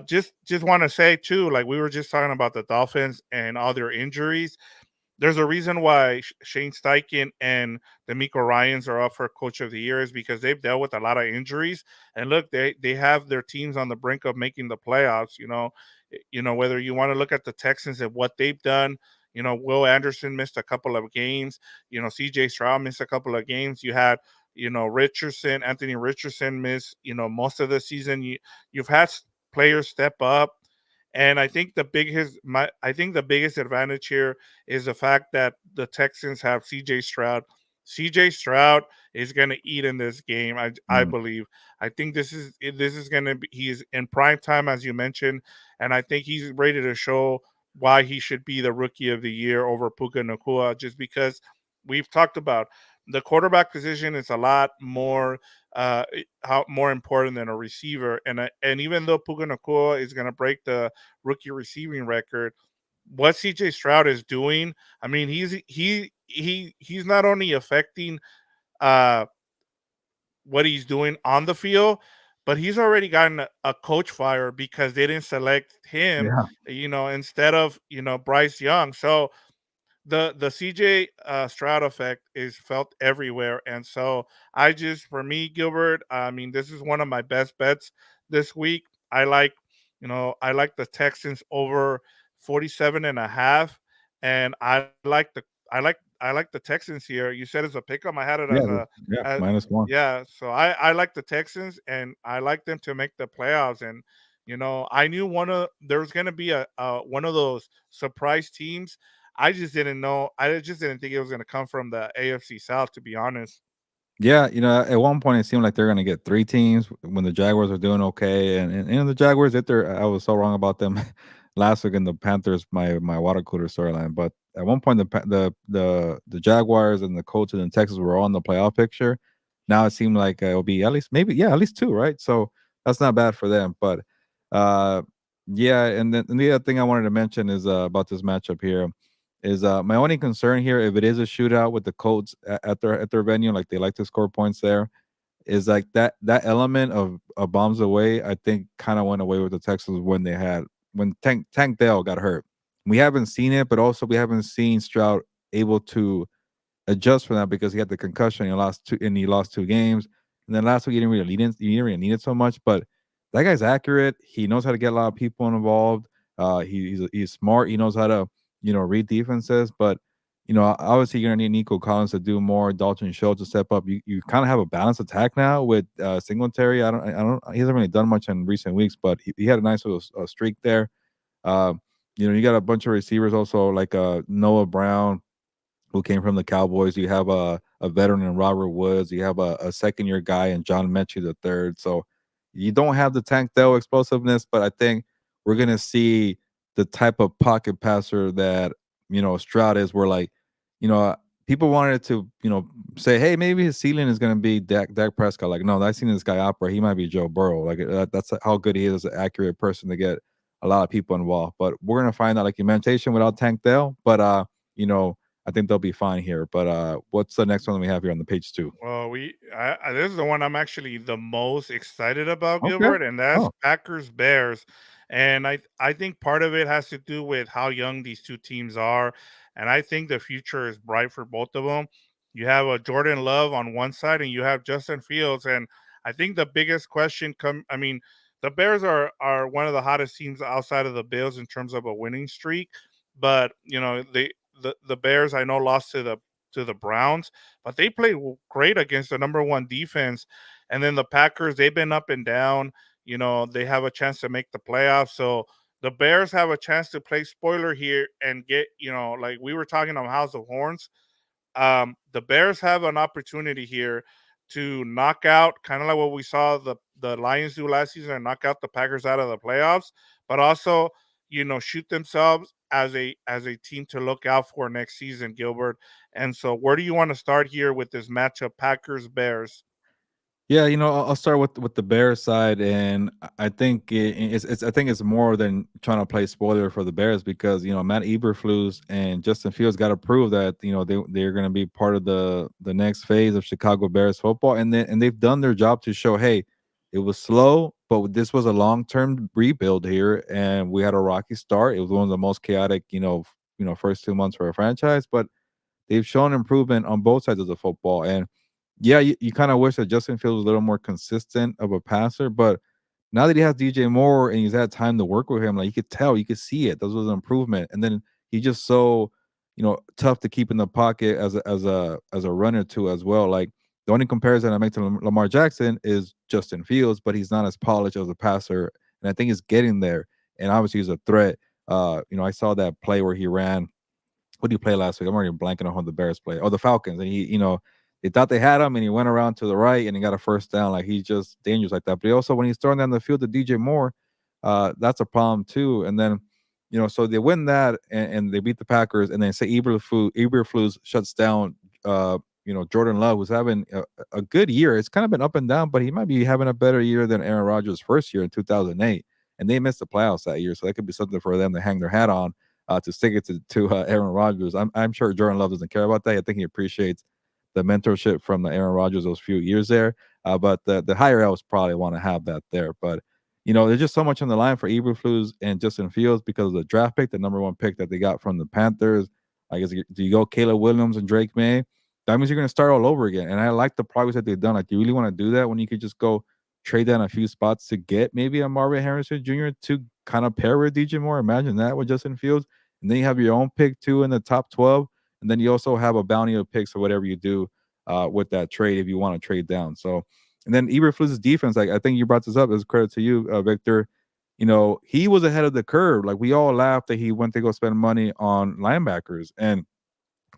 Just want to say too, like we were just talking about the Dolphins and all their injuries. There's a reason why Shane Steichen and D'Amico Ryans are up for Coach of the Year is because they've dealt with a lot of injuries. And look, they have their teams on the brink of making the playoffs. Whether you want to look at the Texans and what they've done. Will Anderson missed a couple of games. C.J. Stroud missed a couple of games. You had Anthony Richardson miss most of the season. You've had players step up. And I think the biggest advantage here is the fact that the Texans have CJ Stroud. CJ Stroud is going to eat in this game. I Mm. believe. I think this is going to be. He's in prime time as you mentioned, and I think he's ready to show why he should be the rookie of the year over Puka Nakua. Just because we've talked about the quarterback position is a lot more how more important than a receiver. And even though Puka Nakua is going to break the rookie receiving record, what CJ Stroud is doing, I mean, he's not only affecting uh, what he's doing on the field, but he's already gotten a coach fire because they didn't select him, Yeah. instead of Bryce Young. So the CJ Stroud effect is felt everywhere, and so for me, Gilbert, I mean, this is one of my best bets this week. I like the Texans over 47 and a half, and I like the Texans here. You said it's a pick 'em. I had it Yeah. Yeah. as -1. yeah. So I like the Texans, and I like them to make the playoffs. And I knew there was going to be a one of those surprise teams. I just didn't know. I just didn't think it was going to come from the AFC South, to be honest. Yeah, at one point it seemed like they're gonna get 3 teams when the Jaguars were doing okay, and the Jaguars, I was so wrong about them last week in the Panthers, my water cooler storyline. But at one point, the Jaguars and the Colts and the Texans were all in the playoff picture. Now it seemed like it'll be at least maybe at least 2, right? So that's not bad for them. But uh, yeah, and the other thing I wanted to mention is about this matchup here is my only concern here, if it is a shootout with the Colts at their venue, like they like to score points there, is like that element of bombs away. I think kind of went away with the Texans when Tank Dell got hurt. We haven't seen it, but also we haven't seen Stroud able to adjust for that because he had the concussion. He lost 2 games, and then last week he didn't really need it so much. But that guy's accurate. He knows how to get a lot of people involved. He's smart. He knows how to read defenses. But Obviously you're gonna need Nico Collins to do more, Dalton Schultz to step up. You kind of have a balanced attack now with Singletary. I don't he hasn't really done much in recent weeks, but he had a nice little streak there. Uh, you got a bunch of receivers also like Noah Brown, who came from the Cowboys. You have a veteran in Robert Woods. You have a second year guy in John Mechie the third. So you don't have the Tank Dell explosiveness, but I think we're gonna see the type of pocket passer that Stroud is. Where like you know people wanted to say, hey, maybe his ceiling is gonna be Dak Prescott. Like no, I've seen this guy operate. He might be Joe Burrow. Like that's how good he is as an accurate person to get a lot of people involved. But we're gonna find out, like you mentioned, without Tank Dell. But you know I think they'll be fine here. But what's the next one we have here on the page two? Well, this is the one I'm actually the most excited about, Okay. Gilbert, and that's Oh, Packers Bears. And I think part of it has to do with how young these two teams are, and I think the future is bright for both of them. You have a Jordan Love on one side, and you have Justin Fields, and I think the biggest question I mean, the Bears are one of the hottest teams outside of the Bills in terms of a winning streak, but the Bears I know lost to the Browns, but they played great against the number one defense. And then the Packers, they've been up and down. They have a chance to make the playoffs. So the Bears have a chance to play spoiler here and get, like we were talking on House of Horns. The Bears have an opportunity here to knock out, kind of like what we saw the Lions do last season, and knock out the Packers out of the playoffs, but also shoot themselves as a team to look out for next season, Gilbert. And so, where do you want to start here with this matchup, Packers Bears? yeah. I'll start with the Bears side, and I think I think it's more than trying to play spoiler for the Bears because Matt Eberflus and Justin Fields got to prove that they're going to be part of the next phase of Chicago Bears football, and they've done their job to show, hey, it was slow, but this was a long term rebuild here, and we had a rocky start. It was one of the most chaotic first 2 months for a franchise, but they've shown improvement on both sides of the football. And yeah, you kind of wish that Justin Fields was a little more consistent of a passer, but now that he has DJ Moore and he's had time to work with him, like you could tell, you could see it. Those was an improvement. And then he's just so, tough to keep in the pocket as a runner too as well. Like the only comparison I make to Lamar Jackson is Justin Fields, but he's not as polished as a passer, and I think he's getting there. And obviously he's a threat. I saw that play where he ran. What did he play last week? I'm already blanking on who the Bears play. Oh, the Falcons. And they thought they had him and he went around to the right and he got a first down. Like he's just dangerous like that. But he also, when he's throwing down the field to DJ Moore, that's a problem too. And then, so they win that and they beat the Packers. And then say Eberflus shuts down, Jordan Love, who's having a good year. It's kind of been up and down, but he might be having a better year than Aaron Rodgers' first year in 2008. And they missed the playoffs that year. So that could be something for them to hang their hat on, to stick it to Aaron Rodgers. I'm sure Jordan Love doesn't care about that. I think he appreciates the mentorship from the Aaron Rodgers those few years there. But the higher ups probably want to have that there. But there's just so much on the line for Eberflus and Justin Fields because of the draft pick, the number one pick that they got from the Panthers. I guess do you go Caleb Williams and Drake May? That means you're going to start all over again. And I like the progress that they've done. Like, do you really want to do that when you could just go trade down a few spots to get maybe a Marvin Harrison Jr. to kind of pair with DJ Moore? Imagine that with Justin Fields. And then you have your own pick too in the top 12. And then you also have a bounty of picks or whatever you do with that trade if you want to trade down. So, and then Eberflus' defense, like I think you brought this up as credit to you, Victor. He was ahead of the curve. Like we all laughed that he went to go spend money on linebackers. And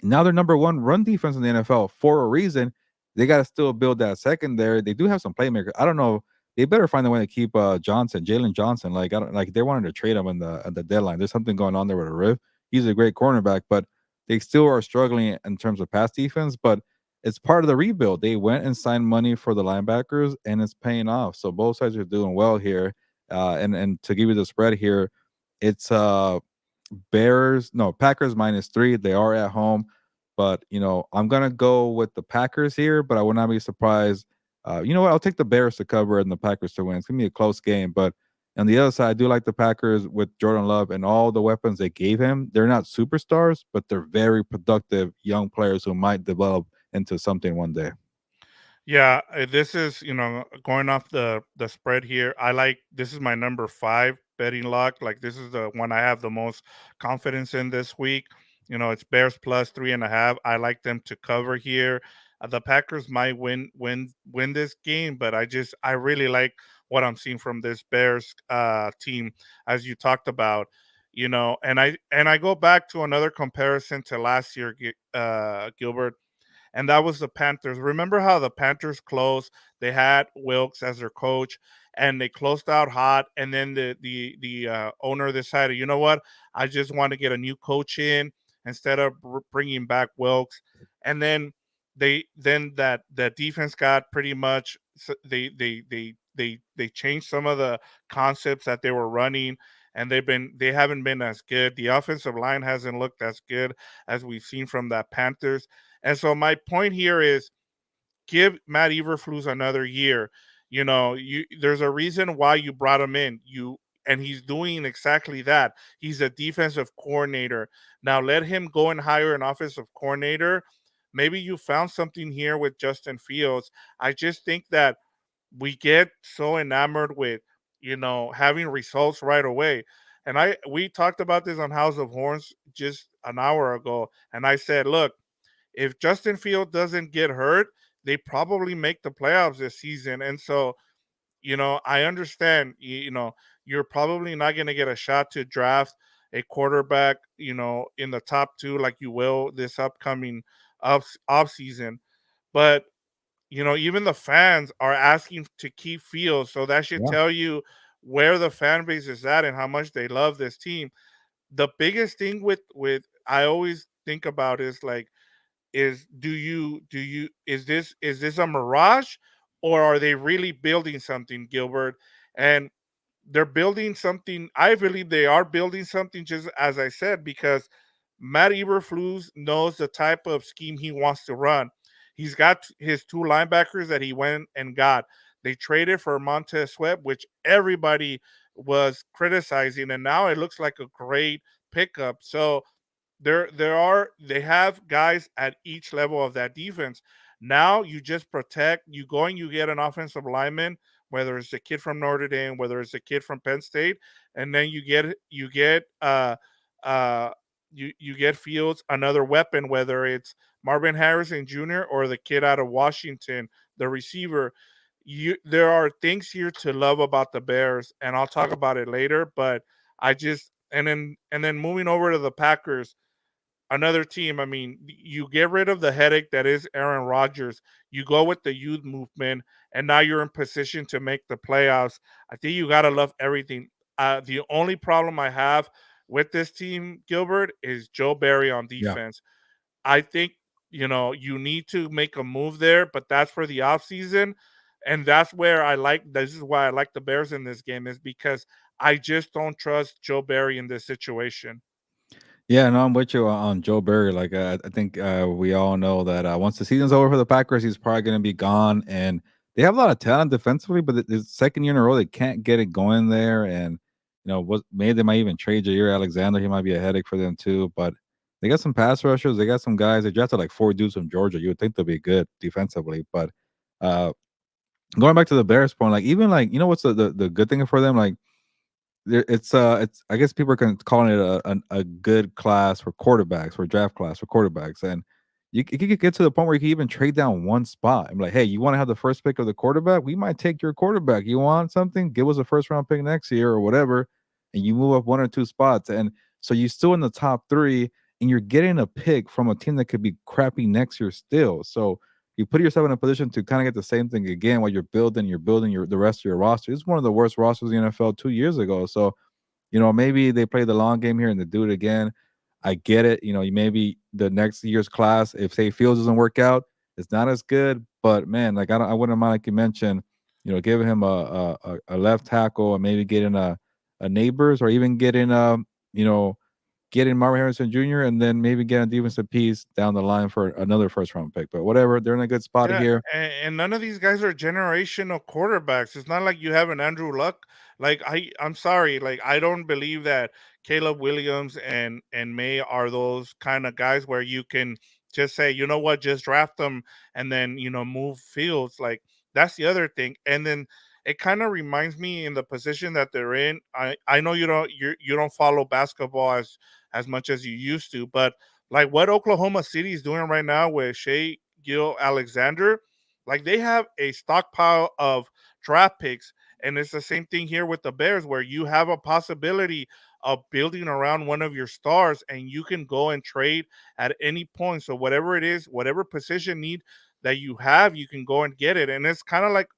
now they're number one run defense in the NFL for a reason. They got to still build that secondary. They do have some playmakers. I don't know. They better find a way to keep Jalen Johnson. Like I don't like they wanted to trade him at the deadline. There's something going on there with a riff. He's a great cornerback, but they still are struggling in terms of pass defense. But it's part of the rebuild. They went and signed money for the linebackers, and it's paying off. So both sides are doing well here. And to give you the spread here, it's Packers -3. They are at home, but I'm gonna go with the Packers here. But I would not be surprised. You know what? I'll take the Bears to cover and the Packers to win. It's gonna be a close game, but on the other side, I do like the Packers with Jordan Love and all the weapons they gave him. They're not superstars, but they're very productive young players who might develop into something one day. Yeah, this is going off the spread here. I like this is my number 5 betting lock. Like this is the one I have the most confidence in this week. It's Bears plus 3.5. I like them to cover here. The Packers might win this game, but I really like what I'm seeing from this Bears team, as you talked about. And I go back to another comparison to last year, Gilbert, and that was the Panthers. Remember how the Panthers closed? They had Wilkes as their coach, and they closed out hot. And then the owner decided, you know what? I just want to get a new coach in instead of bringing back Wilkes. And then that defense got pretty much they changed some of the concepts that they were running, and they haven't been as good. The offensive line hasn't looked as good as we've seen from that Panthers. And so my point here is give Matt Eberflus another year. There's a reason why you brought him in. And he's doing exactly that. He's a defensive coordinator. Now let him go and hire an offensive coordinator. Maybe you found something here with Justin Fields. I just think that we get so enamored with, having results right away. And we talked about this on House of Horns just an hour ago. And I said, look, if Justin Field doesn't get hurt, they probably make the playoffs this season. And so, I understand, you're probably not going to get a shot to draft a quarterback, in the top two like you will this upcoming off season. But, even the fans are asking to keep Fields. So that should Yeah, tell you where the fan base is at and how much they love this team. The biggest thing with I always think about is like, is this a mirage, or are they really building something, Gilbert? And they're building something. I believe they are building something, just as I said, because Matt Eberflus knows the type of scheme he wants to run. He's got his two linebackers that he went and got. They traded for Montez Sweat, which everybody was criticizing, and now it looks like a great pickup. So they have guys at each level of that defense. Now you just protect, you go and you get an offensive lineman, whether it's a kid from Notre Dame, whether it's a kid from Penn State, and then you get Fields another weapon, whether it's Marvin Harrison Jr. or the kid out of Washington, the receiver. There are things here to love about the Bears, and I'll talk about it later. But I just and then moving over to the Packers, another team. I mean, you get rid of the headache that is Aaron Rodgers. You go with the youth movement, and now you're in position to make the playoffs. I think you gotta love everything. The only problem I have with this team, Gilbert, is Joe Barry on yeah. defense. I think you need to make a move there, but that's for the offseason. And that's where this is why I like the Bears in this game, is because I just don't trust Joe Barry in this situation. Yeah, no, I'm with you on Joe Burrow. Like, I think we all know that once the season's over for the Packers, he's probably going to be gone. And they have a lot of talent defensively, but it's second year in a row they can't get it going there. And what maybe they might even trade Jair Alexander. He might be a headache for them too. But they got some pass rushers. They got some guys. They drafted like four dudes from Georgia. You would think they'll be good defensively, but uh, going back to the Bears point, like even like what's the good thing for them, like it's I guess people are calling it a good class for quarterbacks, for draft class for quarterbacks, and you could get to the point where you can even trade down one spot. I'm like, hey, you want to have the first pick of the quarterback? We might take your quarterback. You want something? Give us a first round pick next year or whatever, and you move up one or two spots, and so you're still in the top three, and you're getting a pick from a team that could be crappy next year still. So you put yourself in a position to kind of get the same thing again while you're building the rest of your roster. It's one of the worst rosters in the NFL 2 years ago. So, maybe they play the long game here and they do it again. I get it. Maybe the next year's class, if say Fields doesn't work out, it's not as good. But man, like I wouldn't mind, like you mentioned, giving him a left tackle and maybe getting a neighbors or even you know, getting Marvin Harrison Jr. and then maybe getting a defensive piece down the line for another first round pick. But whatever, they're in a good spot Yeah, here. and none of these guys are generational quarterbacks. It's not like you have an Andrew Luck. Like I'm sorry, like I don't believe that Caleb Williams and May are those kind of guys where you can just say, you know what, just draft them and then move fields. Like that's the other thing. And then it kind of reminds me in the position that they're in. I know you don't follow basketball as much as you used to, but like what Oklahoma City is doing right now with Shea Gil Alexander, like they have a stockpile of draft picks. And it's the same thing here with the Bears, where you have a possibility of building around one of your stars and you can go and trade at any point. So, whatever it is, whatever position need that you have, you can go and get it. And it's kind of like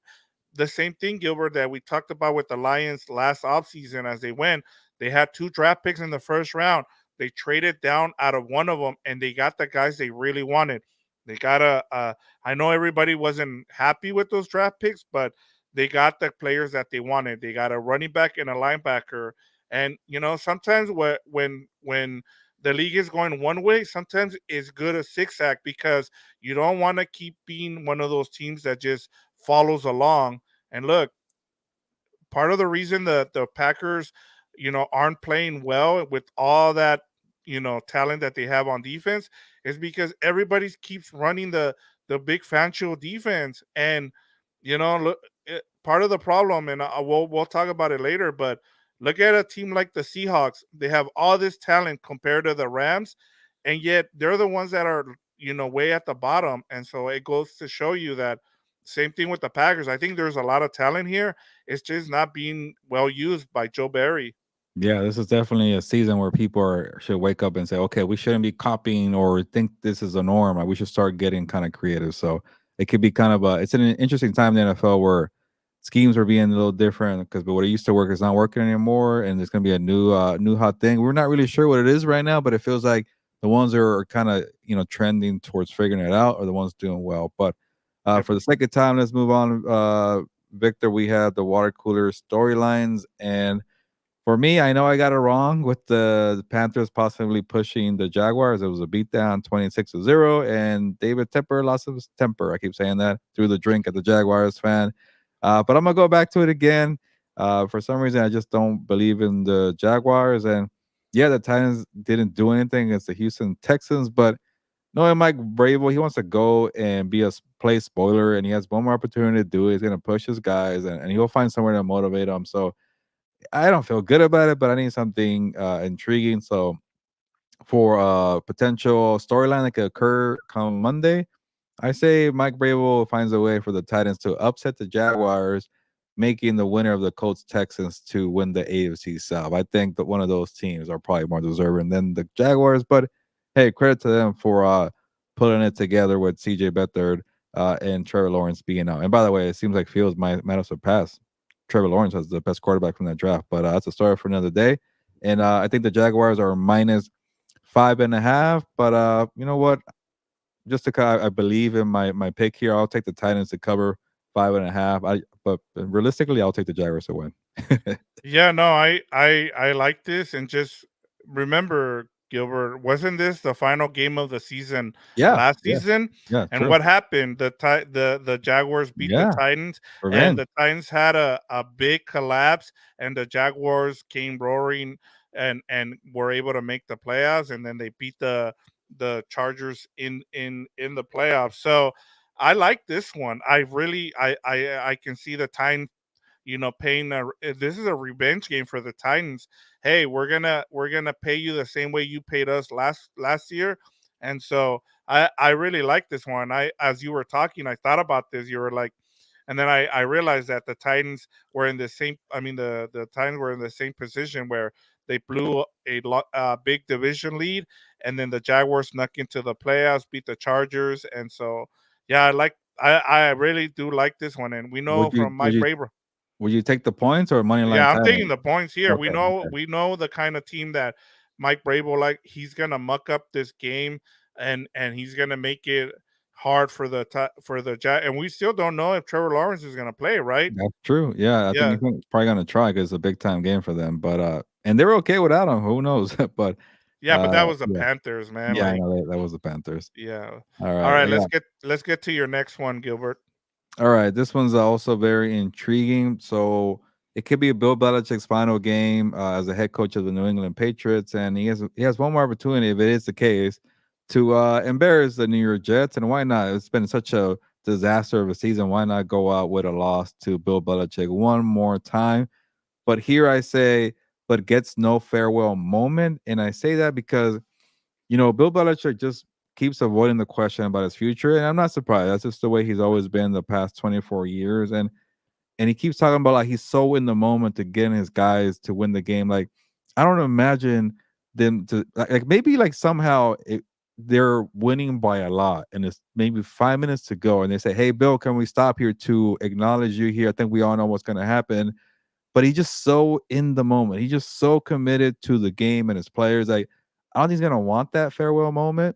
the same thing, Gilbert, that we talked about with the Lions last offseason as they went. They had two draft picks in the first round. They traded down out of one of them, and they got the guys they really wanted. They got I know everybody wasn't happy with those draft picks, but they got the players that they wanted. They got a running back and a linebacker. And sometimes when the league is going one way, sometimes it's good a zigzag because you don't want to keep being one of those teams that just follows along. And look, part of the reason that the Packers, aren't playing well with all that, talent that they have on defense is because everybody keeps running the big Fancho defense. And look, part of the problem, and we'll talk about it later, but look at a team like the Seahawks. They have all this talent compared to the Rams, and yet they're the ones that are way at the bottom. And so it goes to show you that same thing with the Packers. I think there's a lot of talent here. It's just not being well used by Joe Barry. Yeah, this is definitely a season where people should wake up and say, okay, we shouldn't be copying or think this is a norm. Like, we should start getting kind of creative. So it could be kind of it's an interesting time in the NFL where schemes are being a little different because what it used to work is not working anymore, and there's going to be a new hot thing. We're not really sure what it is right now, but it feels like the ones that are kind of trending towards figuring it out are the ones doing well. But Yep. for the sake of time, let's move on. Victor, we have the water cooler storylines. And for me, I know I got it wrong with the Panthers possibly pushing the Jaguars. It was a beatdown 26-0, and David Tepper lost his temper. I keep saying that, threw the drink at the Jaguars fan. But I'm going to go back to it again. For some reason, I just don't believe in the Jaguars. And yeah, the Titans didn't do anything against the Houston Texans, but knowing Mike Vrabel, he wants to go and be a play spoiler, and he has one more opportunity to do it. He's going to push his guys, and he'll find somewhere to motivate them. So I don't feel good about it, but I need something intriguing. So for a potential storyline that could occur come Monday, I say Mike Vrabel finds a way for the Titans to upset the Jaguars, making the winner of the Colts Texans to win the AFC South. I think that one of those teams are probably more deserving than the Jaguars, but hey, credit to them for putting it together with CJ Beathard and Trevor Lawrence being out. And by the way, it seems like Fields might have surpassed Trevor Lawrence as the best quarterback from that draft, but that's a story for another day. And I think the Jaguars are minus 5.5, but you know what? Just to I believe in my pick here. I'll take the Titans to cover 5.5. But realistically, I'll take the Jaguars to win. Yeah, no, I like this. And just remember, Gilbert, wasn't this the final game of the season Yeah, last yeah, season? yeah, And true. what happened? The Jaguars beat the Yeah, Titans, and revenge. the Titans had a big collapse, and the Jaguars came roaring and were able to make the playoffs, and then they beat the Chargers in the playoffs. So I like this one. I really I can see the Titans, paying this is a revenge game for the Titans. Hey, we're gonna pay you the same way you paid us last year. And so I really like this one. I As you were talking, I thought about this. You were like, and then I realized that the Titans were in the same. I mean, the Titans were in the same position where they blew big division lead, and then the Jaguars snuck into the playoffs, beat the Chargers, and so yeah, I really do like this one, and we know Would you from would Mike you Braver. would you take the points or money line Yeah, I'm Titans? taking the points here. We Okay, know okay. we know the kind of team that Mike Brable, like, he's gonna muck up this game, and he's gonna make it hard for the Jack. And we still don't know if Trevor Lawrence is gonna play, right? That's true. Yeah, I think Yeah, he's probably gonna try because it's a big time game for them. But and they're okay without him. Who knows? But yeah, but that was the yeah, Panthers, man. yeah, I Like, know that was the Panthers. yeah. All All right, right, I got let's get to your next one, Gilbert. All right, this one's also very intriguing. So it could be Bill Belichick's final game as a head coach of the New England Patriots, and he has one more opportunity, if it is the case, to embarrass the New York Jets. And why not? It's been such a disaster of a season. Why not go out with a loss to Bill Belichick one more time? But here I say, but gets no farewell moment, and I say that because Bill Belichick just keeps avoiding the question about his future, and I'm not surprised. That's just the way he's always been the past 24 years, and he keeps talking about like he's so in the moment to getting his guys to win the game. Like, I don't imagine them to like maybe like somehow they're winning by a lot, and it's maybe 5 minutes to go, and they say, "Hey, Bill, can we stop here to acknowledge you here? I think we all know what's going to happen." But he's just so in the moment. He's just so committed to the game and his players. Like, I don't think he's gonna want that farewell moment.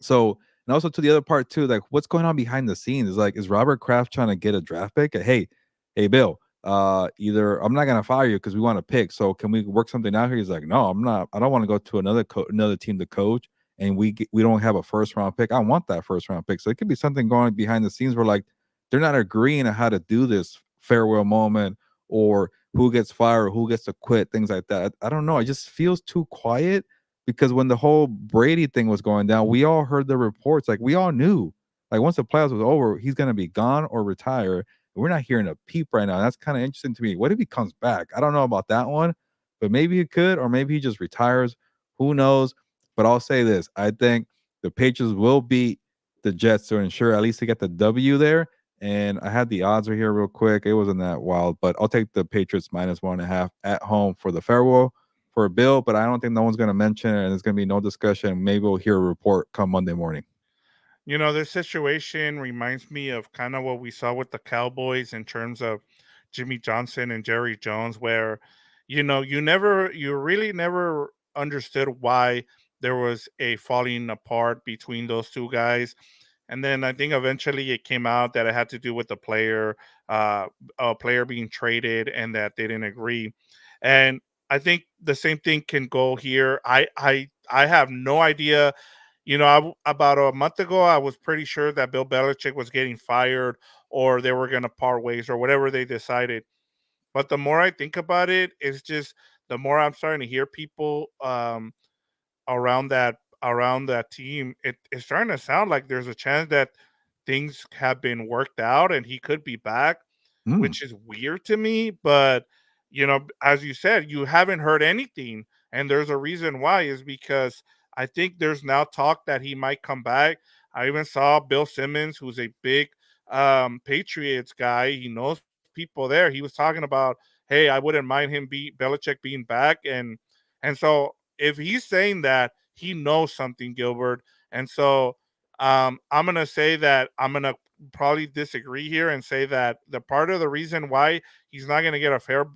So, and also to the other part too, like what's going on behind the scenes is like, is Robert Kraft trying to get a draft pick? Hey, Bill, either I'm not gonna fire you because we want to pick. So can we work something out here? He's like, no, I'm not. I don't want to go to another team to coach, and we don't have a first round pick. I want that first round pick. So it could be something going behind the scenes where like they're not agreeing on how to do this farewell moment or who gets fired, who gets to quit, things like that. I don't know. It just feels too quiet because when the whole Brady thing was going down, we all heard the reports. Like we all knew, like once the playoffs was over, he's gonna be gone or retire. We're not hearing a peep right now. That's kind of interesting to me. What if he comes back? I don't know about that one, but maybe he could, or maybe he just retires. Who knows? But I'll say this: I think the Patriots will beat the Jets to ensure at least to get the W there. And I had the odds right here real quick. It wasn't that wild, but I'll take the Patriots -1.5 at home for the farewell for a bill, but I don't think no one's going to mention it, and there's going to be no discussion. Maybe we'll hear a report come Monday morning. This situation reminds me of kind of what we saw with the Cowboys in terms of Jimmy Johnson and Jerry Jones, where, you really never understood why there was a falling apart between those two guys. And then I think eventually it came out that it had to do with the player, uh, a player being traded, and that they didn't agree. And I think the same thing can go here. I have no idea. About a month ago, I was pretty sure that Bill Belichick was getting fired or they were going to part ways or whatever they decided. But the more I think about it, it's just the more I'm starting to hear people around that team. It's starting to sound like there's a chance that things have been worked out and he could be back, Mm, which is weird to me. But as you said, you haven't heard anything, and there's a reason why. Is because I think there's now talk that he might come back. I even saw Bill Simmons, who's a big Patriots guy. He knows people there. He was talking about, hey, I wouldn't mind him be Belichick being back, and so if he's saying that, he knows something, Gilbert. And so I'm gonna say that I'm gonna probably disagree here and say that the part of the reason why he's not gonna get a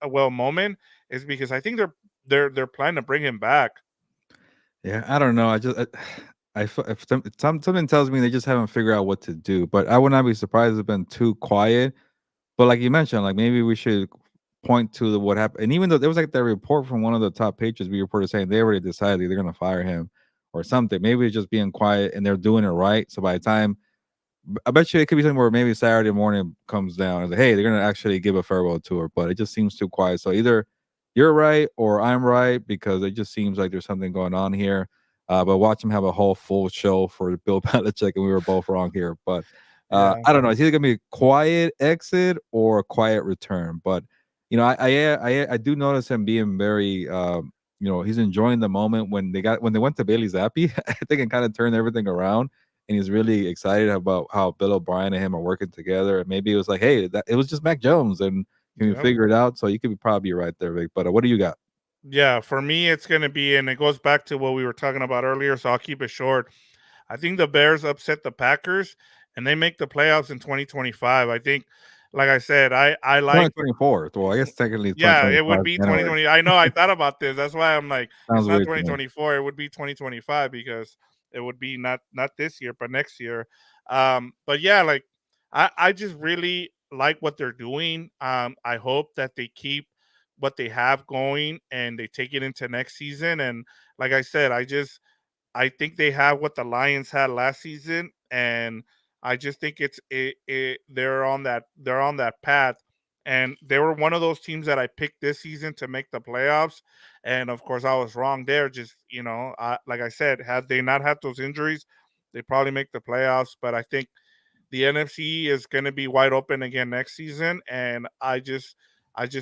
well moment is because I think they're planning to bring him back. yeah, I don't know. If something tells me they just haven't figured out what to do, but I would not be surprised if it's been too quiet. But like you mentioned, like maybe we should point to what happened. And even though there was like that report from one of the top pages, we reported saying they already decided they're going to fire him or something. Maybe it's just being quiet and they're doing it right. So by the time I bet you it could be something where maybe Saturday morning comes down and like, hey, they're gonna actually give a farewell tour, but it just seems too quiet. So either you're right or I'm right because it just seems like there's something going on here. But watch him have a whole full show for Bill Belichick, and we were both wrong here. But Yeah, I don't know. It's either gonna be a quiet exit or a quiet return. But I do notice him being very he's enjoying the moment when they went to Bailey Zappi. I think it kind of turned everything around and he's really excited about how Bill O'Brien and him are working together. And maybe it was like, hey, it was just Mac Jones, and can we yeah, figure it out? So you could be probably right there, Vic. But what do you got? yeah. For me, it's gonna be, and it goes back to what we were talking about earlier. So I'll keep it short. I think the Bears upset the Packers, and they make the playoffs in 2025. I think, like I said, I like what. 2024. Well, I guess technically it's Yeah, it would 2025 be January. 2020. I know, I thought about this. That's why I'm like, it's Sounds not weird to me. 2024. It would be 2025 because it would be not this year, but next year. But yeah, like I just really like what they're doing. I hope that they keep what they have going and they take it into next season. And like I said, I think they have what the Lions had last season, and I just think they're on that path, and they were one of those teams that I picked this season to make the playoffs, and of course I was wrong there. Just like I said, had they not had those injuries, they probably make the playoffs. But I think the NFC is going to be wide open again next season, and I just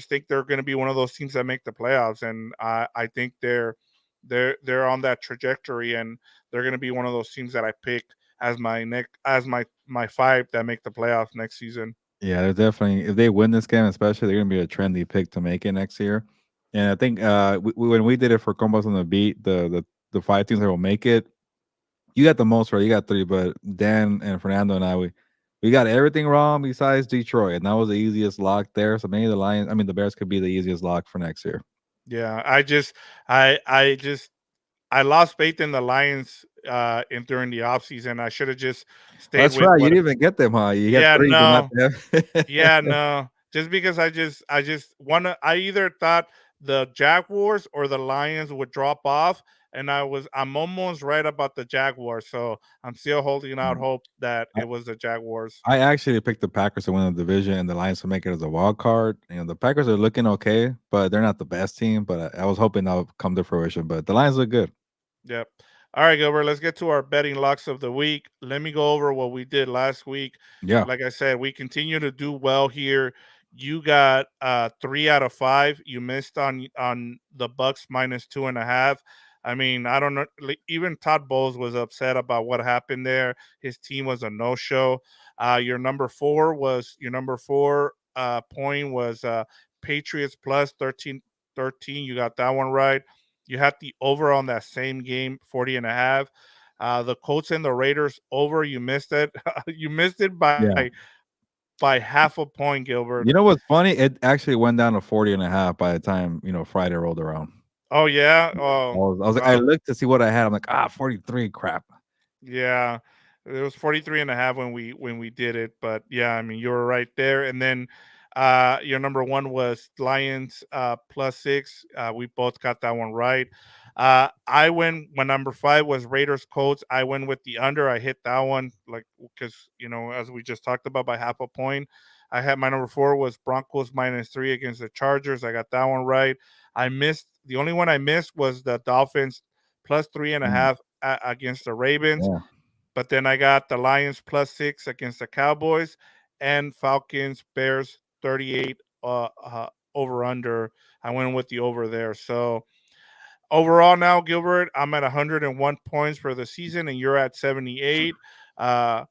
think they're going to be one of those teams that make the playoffs, and I think they're on that trajectory, and they're going to be one of those teams that I pick as my five that make the playoffs next season. Yeah, they're definitely if they win this game, especially, they're gonna be a trendy pick to make it next year. And I think when we did it for Compas on the Beat, the 5 teams that will make it, you got the most right. You got 3, but Dan and Fernando and I, we got everything wrong besides Detroit, and that was the easiest lock there. So maybe the Bears could be the easiest lock for next year. Yeah, I just I lost faith in the Lions in during the offseason. I should have just Oh, stayed that's with right. You what. didn't even get them, huh? You got Yeah, 3, but not no. them. Yeah, no. Just because I just wanna I either thought the Jaguars or the Lions would drop off, and I'm almost right about the Jaguars, so I'm still holding out Mm. hope that I it was the Jaguars. I actually picked the Packers to win the division and the Lions to make it as a wild card. You know, the Packers are looking okay, but they're not the best team. But I was hoping that would come to fruition. But the Lions look good. Yep. All right, Gilbert, let's get to our betting locks of the week. Let me go over what we did last week. Yeah. Like I said, we continue to do well here. You got 3 out of 5. You missed on the Bucks -2.5. I mean, I don't know. Even Todd Bowles was upset about what happened there. His team was a no-show. Your number four point was Patriots plus 13. You got that one right. You had the over on that same game, 40.5. The Colts and the Raiders over. You missed it. You missed it Yeah. by half a point, Gilbert. You know what's funny? It actually went down to 40.5 by the time, Friday rolled around. Oh yeah. Yeah. I Oh was I was like I well. looked to see what I had. I'm like, 43, crap. Yeah. It was 43.5 when we did it, but yeah, I mean you were right there. And then your number one was Lions +6. We both got that one right. I went my number five was Raiders Colts. I went with the under. I hit that one like because as we just talked about by half a point. I had my number four was Broncos -3 against the Chargers. I got that one right. I missed the only one I missed was the Dolphins plus three and a Mm, half against the Ravens. yeah. But then I got the Lions +6 against the Cowboys and Falcons Bears 38 over under. I went with the over there. So overall now, Gilbert, I'm at 101 points for the season, and you're at 78. Uh,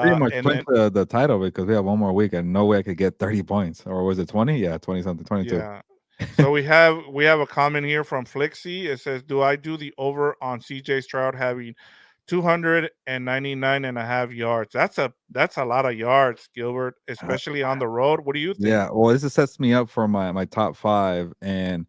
Pretty much and then clinched the title because we have one more week and no way I could get 30 points. Or was it 20? Yeah, 20 something, 22. yeah. So we have a comment here from Flixie. It says, "Do I do the over on CJ Stroud having 299 and a half yards?" That's a lot of yards, Gilbert, especially on the road. What do you think? Yeah, well, this just sets me up for my top 5, and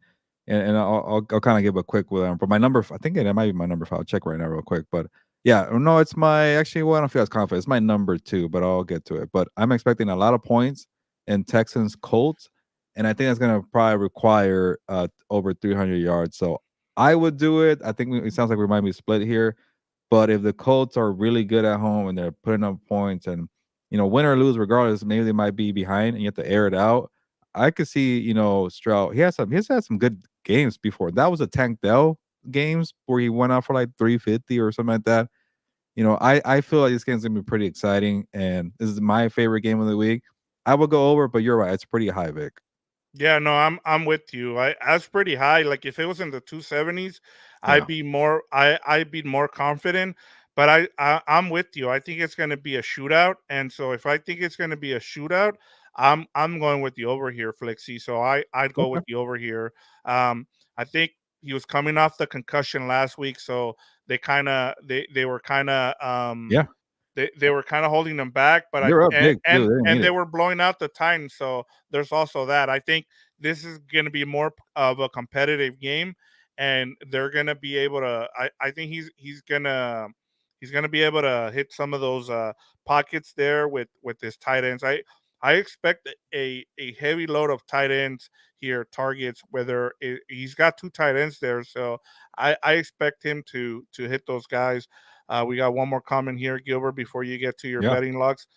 I'll kinda give a quick one, but my number f I think it might be my number 5. I'll check right now real quick, but yeah, no, it's my actually, well, I don't feel as confident. It's my number 2, but I'll get to it, but I'm expecting a lot of points in Texans Colts, and I think that's gonna probably require, over 300 yards, so I would do it. I think it sounds like we might be split here, but if the Colts are really good at home and they're putting up points and win or lose, regardless, maybe they might be behind and you have to air it out. I could see, Stroud. He has had some good games before. That was a Tank Dell games where he went out for like 350 or something like that. I feel like this game's gonna be pretty exciting, and this is my favorite game of the week. I would go over, but you're right, it's pretty high, Vic. Yeah, no, I'm with you. That's pretty high. Like if it was in the 270s, Yeah. I'd be more confident. But I'm with you. I think it's going to be a shootout, and so if I think it's going to be a shootout, I'm going with the over here, Flixie. So I'd go Okay. with the over here. I think he was coming off the concussion last week, so they were kind of Yeah. they were kind of holding them back, but You're up and, big too. and They didn't and need they it. were blowing out the Titans. So there's also that. I think this is going to be more of a competitive game, and they're going to be able to. I think he's gonna be able to hit some of those pockets there with his tight ends. I expect a heavy load of tight ends here targets. He's got 2 tight ends there, so I expect him to hit those guys. We got one more comment here, Gilbert, before you get to your Yeah. betting logs.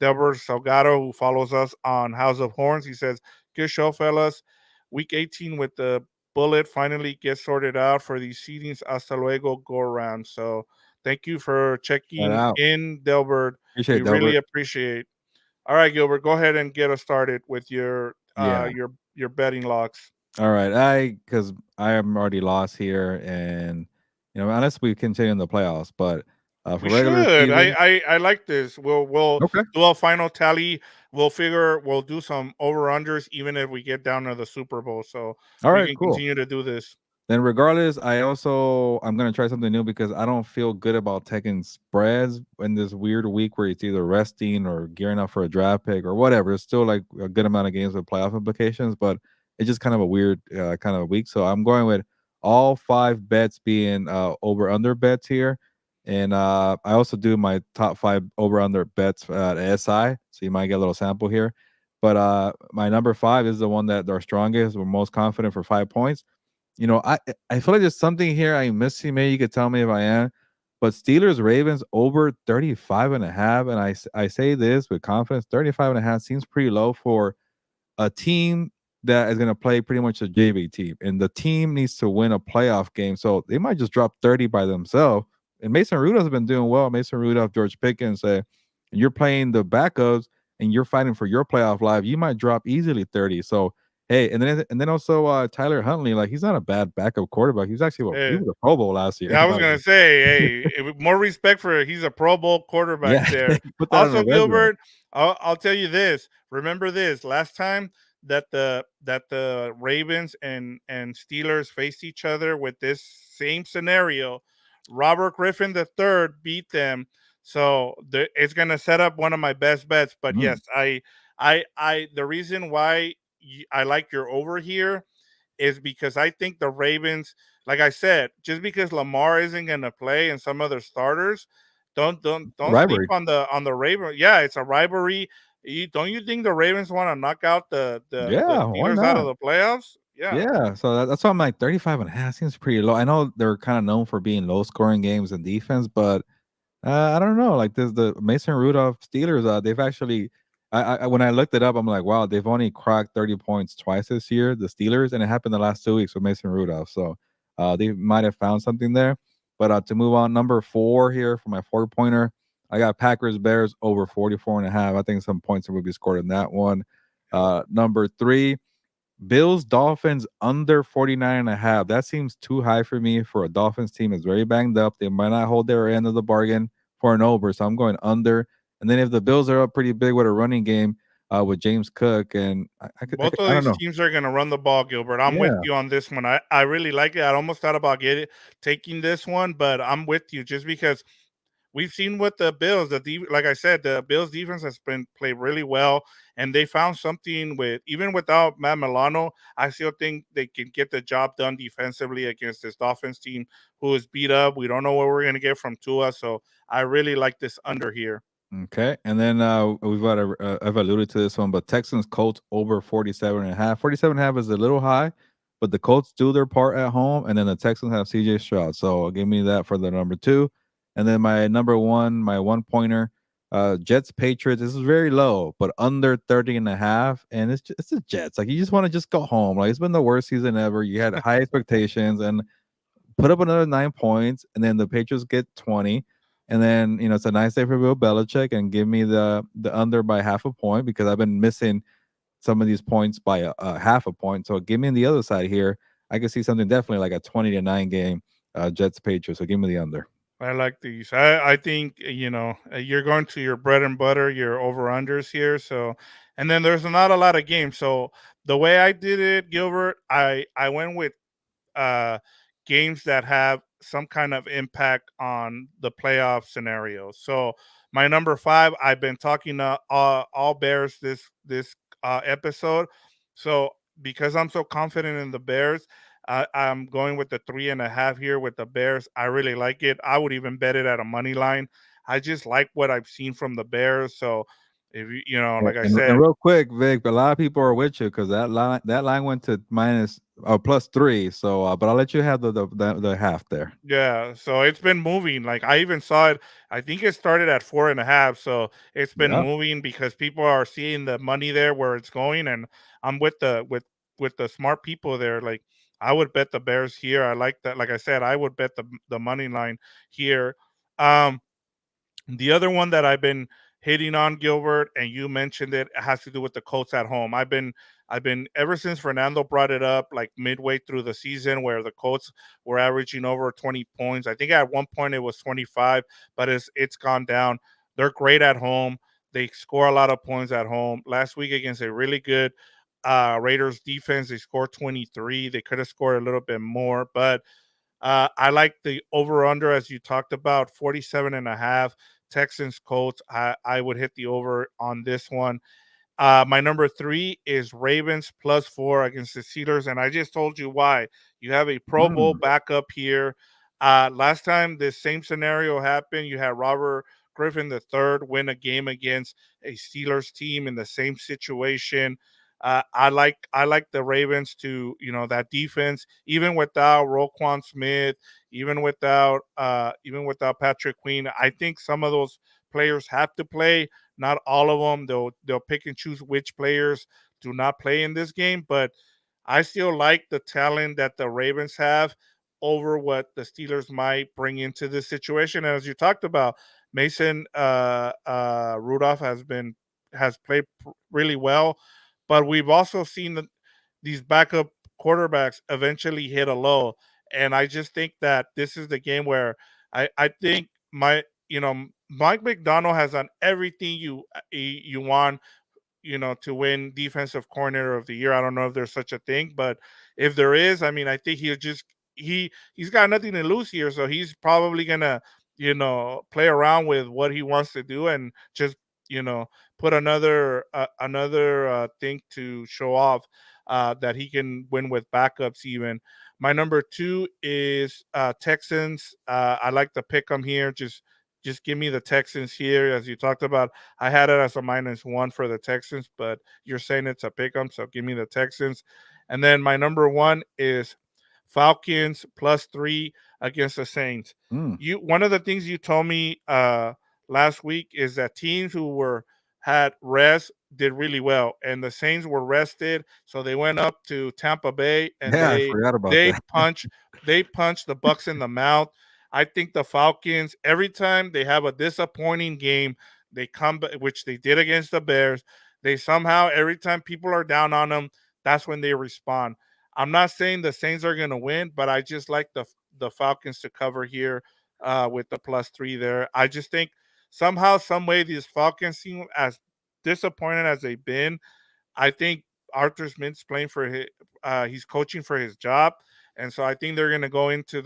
Delbert Salgado, who follows us on House of Horns, he says, "Good show, fellas. Week 18 with the bullet finally gets sorted out for these seedings. Hasta luego, go around." So thank you for Shout checking out. in, Delbert. Appreciate We it, really Delbert. appreciate. All right, Gilbert, go ahead and get us started with your Yeah. your betting logs. All right, because I am already lost here, and unless we continue in the playoffs, but for We regular should. season, I like this. We'll okay, do a final tally. We'll do some over unders even if we get down to the Super Bowl. So all we right, can cool. continue to do this. Then regardless, I'm gonna try something new because I don't feel good about taking spreads in this weird week where it's either resting or gearing up for a draft pick or whatever. It's still like a good amount of games with playoff implications, but it's just kind of a weird kind of week. So I'm going with all five bets being over under bets here. And I also do my top five over under bets at SI. So you might get a little sample here. But my number five is the one that are strongest. We're most confident for 5 points. I feel like there's something here I'm missing. Maybe you could tell me if I am. But Steelers Ravens over 35 and a half. And I say this with confidence, 35 and a half seems pretty low for a team that is going to play pretty much a JV team, and the team needs to win a playoff game. So they might just drop 30 by themselves. And Mason Rudolph's been doing well. Mason Rudolph, George Pickens, and you're playing the backups and you're fighting for your playoff life. You might drop easily 30. So hey, and then also Tyler Huntley, like he's not a bad backup quarterback. He Eh, was a Pro Bowl last year. Yeah, I was Like, gonna say, hey, more respect for he's a Pro Bowl quarterback yeah, there. put that on a Also, resume. Gilbert, I'll tell you this. Remember this last time that the Ravens and Steelers faced each other with this same scenario. Robert Griffin III beat them, so it's gonna set up one of my best bets. But Mm, yes, the reason why I like your over here is because I think the Ravens, like I said, just because Lamar isn't going to play and some other starters, don't sleep rivalry. on the Ravens. Yeah, it's a rivalry. Don't you think the Ravens want to knock out the Yeah, why Steelers out of not? the playoffs? Yeah. Yeah, so that's why I'm like 35 and a half seems pretty low. I know they're kind of known for being low scoring games in defense, but I don't know. Like this, the Mason Rudolph Steelers, they've actually, when I looked it up, I'm like, wow, they've only cracked 30 points twice this year, the Steelers, and it happened the last 2 weeks with Mason Rudolph. So they might have found something there. But to move on, number four here for my 4 pointer, I got Packers Bears over 44 and a half. I think some points will be scored in that one. Number three. Bills Dolphins under 49 and a half. That seems too high for me for a Dolphins team. It's very banged up. They might not hold their end of the bargain for an over. So I'm going under. And then if the Bills are up pretty big with a running game with James Cook, and Both of I don't these know. teams are going to run the ball, Gilbert. I'm with Yeah. you on this one. I really like it. I almost thought about taking this one, but I'm with you just because we've seen with the Bills, like I said, the Bills defense has been played really well, and they found something with even without Matt Milano. I still think they can get the job done defensively against this Dolphins team who is beat up. We don't know what we're gonna get from Tua, so I really like this under here. Okay. And then I've alluded to this one, but Texans Colts over 47 and a half. 47 and a half is a little high, but the Colts do their part at home, and then the Texans have CJ Stroud. So give me that for the number two. And then my number one, my 1 pointer, Jets Patriots. This is very low, but under 30 and a half. And it's the Jets. Like you just want to just go home. Like it's been the worst season ever. You had high expectations, and put up another 9 points, and then the Patriots get 20. And then it's a nice day for Bill Belichick, and give me the under by half a point because I've been missing some of these points by a half a point. So give me the other side here. I could see something definitely like a 20-9 game, Jets Patriots. So give me the under. I like these. I think you're going to your bread and butter, your over unders here. So, and then there's not a lot of games. So the way I did it, Gilbert, I went with uh, games that have some kind of impact on the playoff scenario. So my number five, I've been talking all Bears this episode. So because I'm so confident in the Bears, I'm going with the 3.5 here with the Bears. I really like it. I would even bet it at a money line. I just like what I've seen from the Bears. So if And, like I and said, real quick, Vic, a lot of people are with you because that line went to minus +3. So, but I'll let you have the half there. yeah, so it's been moving. Like I even saw it. I think it started at 4.5. So it's been Yeah. moving because people are seeing the money there where it's going, and I'm with the smart people there. Like I would bet the Bears here. I like that. Like I said, I would bet the money line here. Um, the other one that I've been hitting on, Gilbert, and you mentioned it, has to do with the Colts at home. I've been ever since Fernando brought it up, like midway through the season, where the Colts were averaging over 20 points. I think at one point it was 25, but it's gone down. They're great at home. They score a lot of points at home. Last week against a really good Raiders defense, they scored 23. They could have scored a little bit more, but I like the over under as you talked about 47 and a half. Texans Colts. I would hit the over on this one. My number three is Ravens +4 against the Steelers, and I just told you why. You have a Pro Bowl Mm. backup here. Last time this same scenario happened, you had Robert Griffin III win a game against a Steelers team in the same situation. I like the Ravens to that defense even without Roquan Smith, even without Patrick Queen. I think some of those players have to play, not all of them. They'll pick and choose which players do not play in this game, but I still like the talent that the Ravens have over what the Steelers might bring into this situation. And as you talked about, Mason Rudolph has played really well, but we've also seen these backup quarterbacks eventually hit a low, and I just think that this is the game where I think Mike McDonald has done everything you want to win defensive coordinator of the year. I don't know if there's such a thing, but if there is, I mean, I think he's got nothing to lose here, so he's probably gonna play around with what he wants to do and just you know put another thing to show off that he can win with backups even. My number two is Texans. I like to pick them here. Just give me the Texans here, as you talked about. I had it as a -1 for the Texans, but you're saying it's a pick 'em, so give me the Texans. And then my number one is Falcons +3 against the Saints. Mm. One of the things you told me last week is that teams who were had rest did really well, and the Saints were rested, so they went up to Tampa Bay and Yeah, I they forgot about they that. punched they punched the Bucks in the mouth. I think the Falcons, every time they have a disappointing game, they come which they did against the Bears. They somehow, every time people are down on them, that's when they respond. I'm not saying the Saints are going to win, but I just like the Falcons to cover here with the +3 there. I just think somehow, some way, these Falcons seem as disappointed as they've been. I think Arthur Smith's playing for he's coaching for his job, and so I think they're going to go into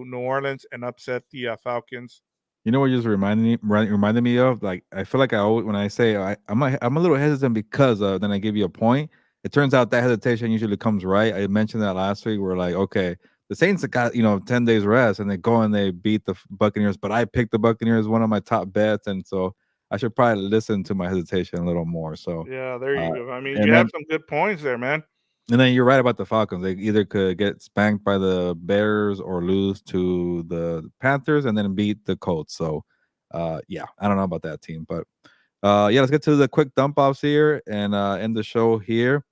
New Orleans and upset the Falcons. You know what you just reminded me of? Like, I feel like I always when I say I'm a little hesitant because then I give you a point. It turns out that hesitation usually comes right. I mentioned that last week. We're like, okay, the Saints got 10 days rest and they go and they beat the Buccaneers, but I picked the Buccaneers, one of my top bets, and so I should probably listen to my hesitation a little more. So, Yeah, there you uh, go. I mean, and you have then some good points there, man. you're right about the Falcons. They either could get spanked by the Bears or lose to the Panthers and then beat the Colts. So, yeah, I don't know about that team, but yeah, let's get to the quick dump offs here and end the show here.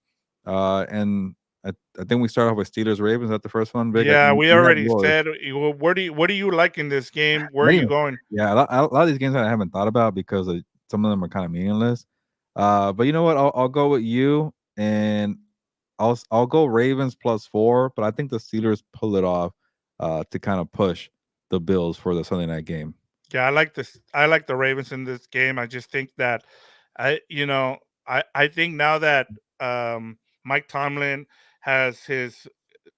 And I think we start off with Steelers Ravens. Is that the first one, Vic? Yeah, we You have already yours. said. What do you like in this game? Where are Not you even, going? yeah, a lot of these games I haven't thought about because some of them are kind of meaningless. But you know what? I'll go with you, and I'll go Ravens +4. But I think the Steelers pull it off to kind of push the Bills for the Sunday night game. Yeah, I like this. I like the Ravens in this game. I just think that I think now that Mike Tomlin has his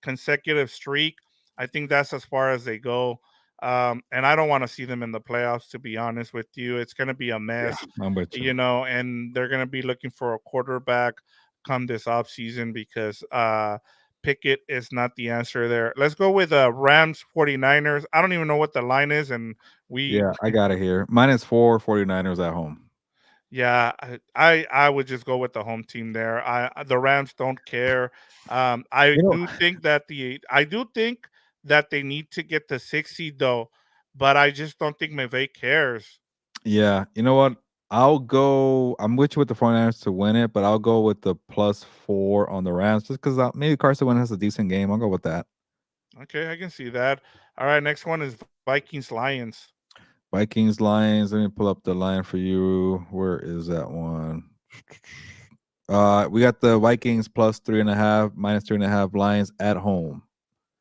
consecutive streak, I think that's as far as they go. And I don't want to see them in the playoffs, to be honest with you. It's going to be a Yeah, mess, I'm with you. and they're going to be looking for a quarterback come this offseason because Pickett is not the answer there. Let's go with Rams 49ers. I don't even know what the line is, and we Yeah, I got it here. -4 49ers at home. yeah, I would just go with the home team there. The Rams don't care. You know, I do think that they need to get the 6 seed though, but I just don't think McVay cares. yeah, you know what? I'm with you with the 49ers to win it, but I'll go with the +4 on the Rams just because maybe Carson Wentz has a decent game. I'll go with that. Okay, I can see that. All right, next one is Vikings Lions. Vikings, Lions. Let me pull up the line for you. Where is that one? We got the Vikings plus 3.5, minus 3.5 Lions at home.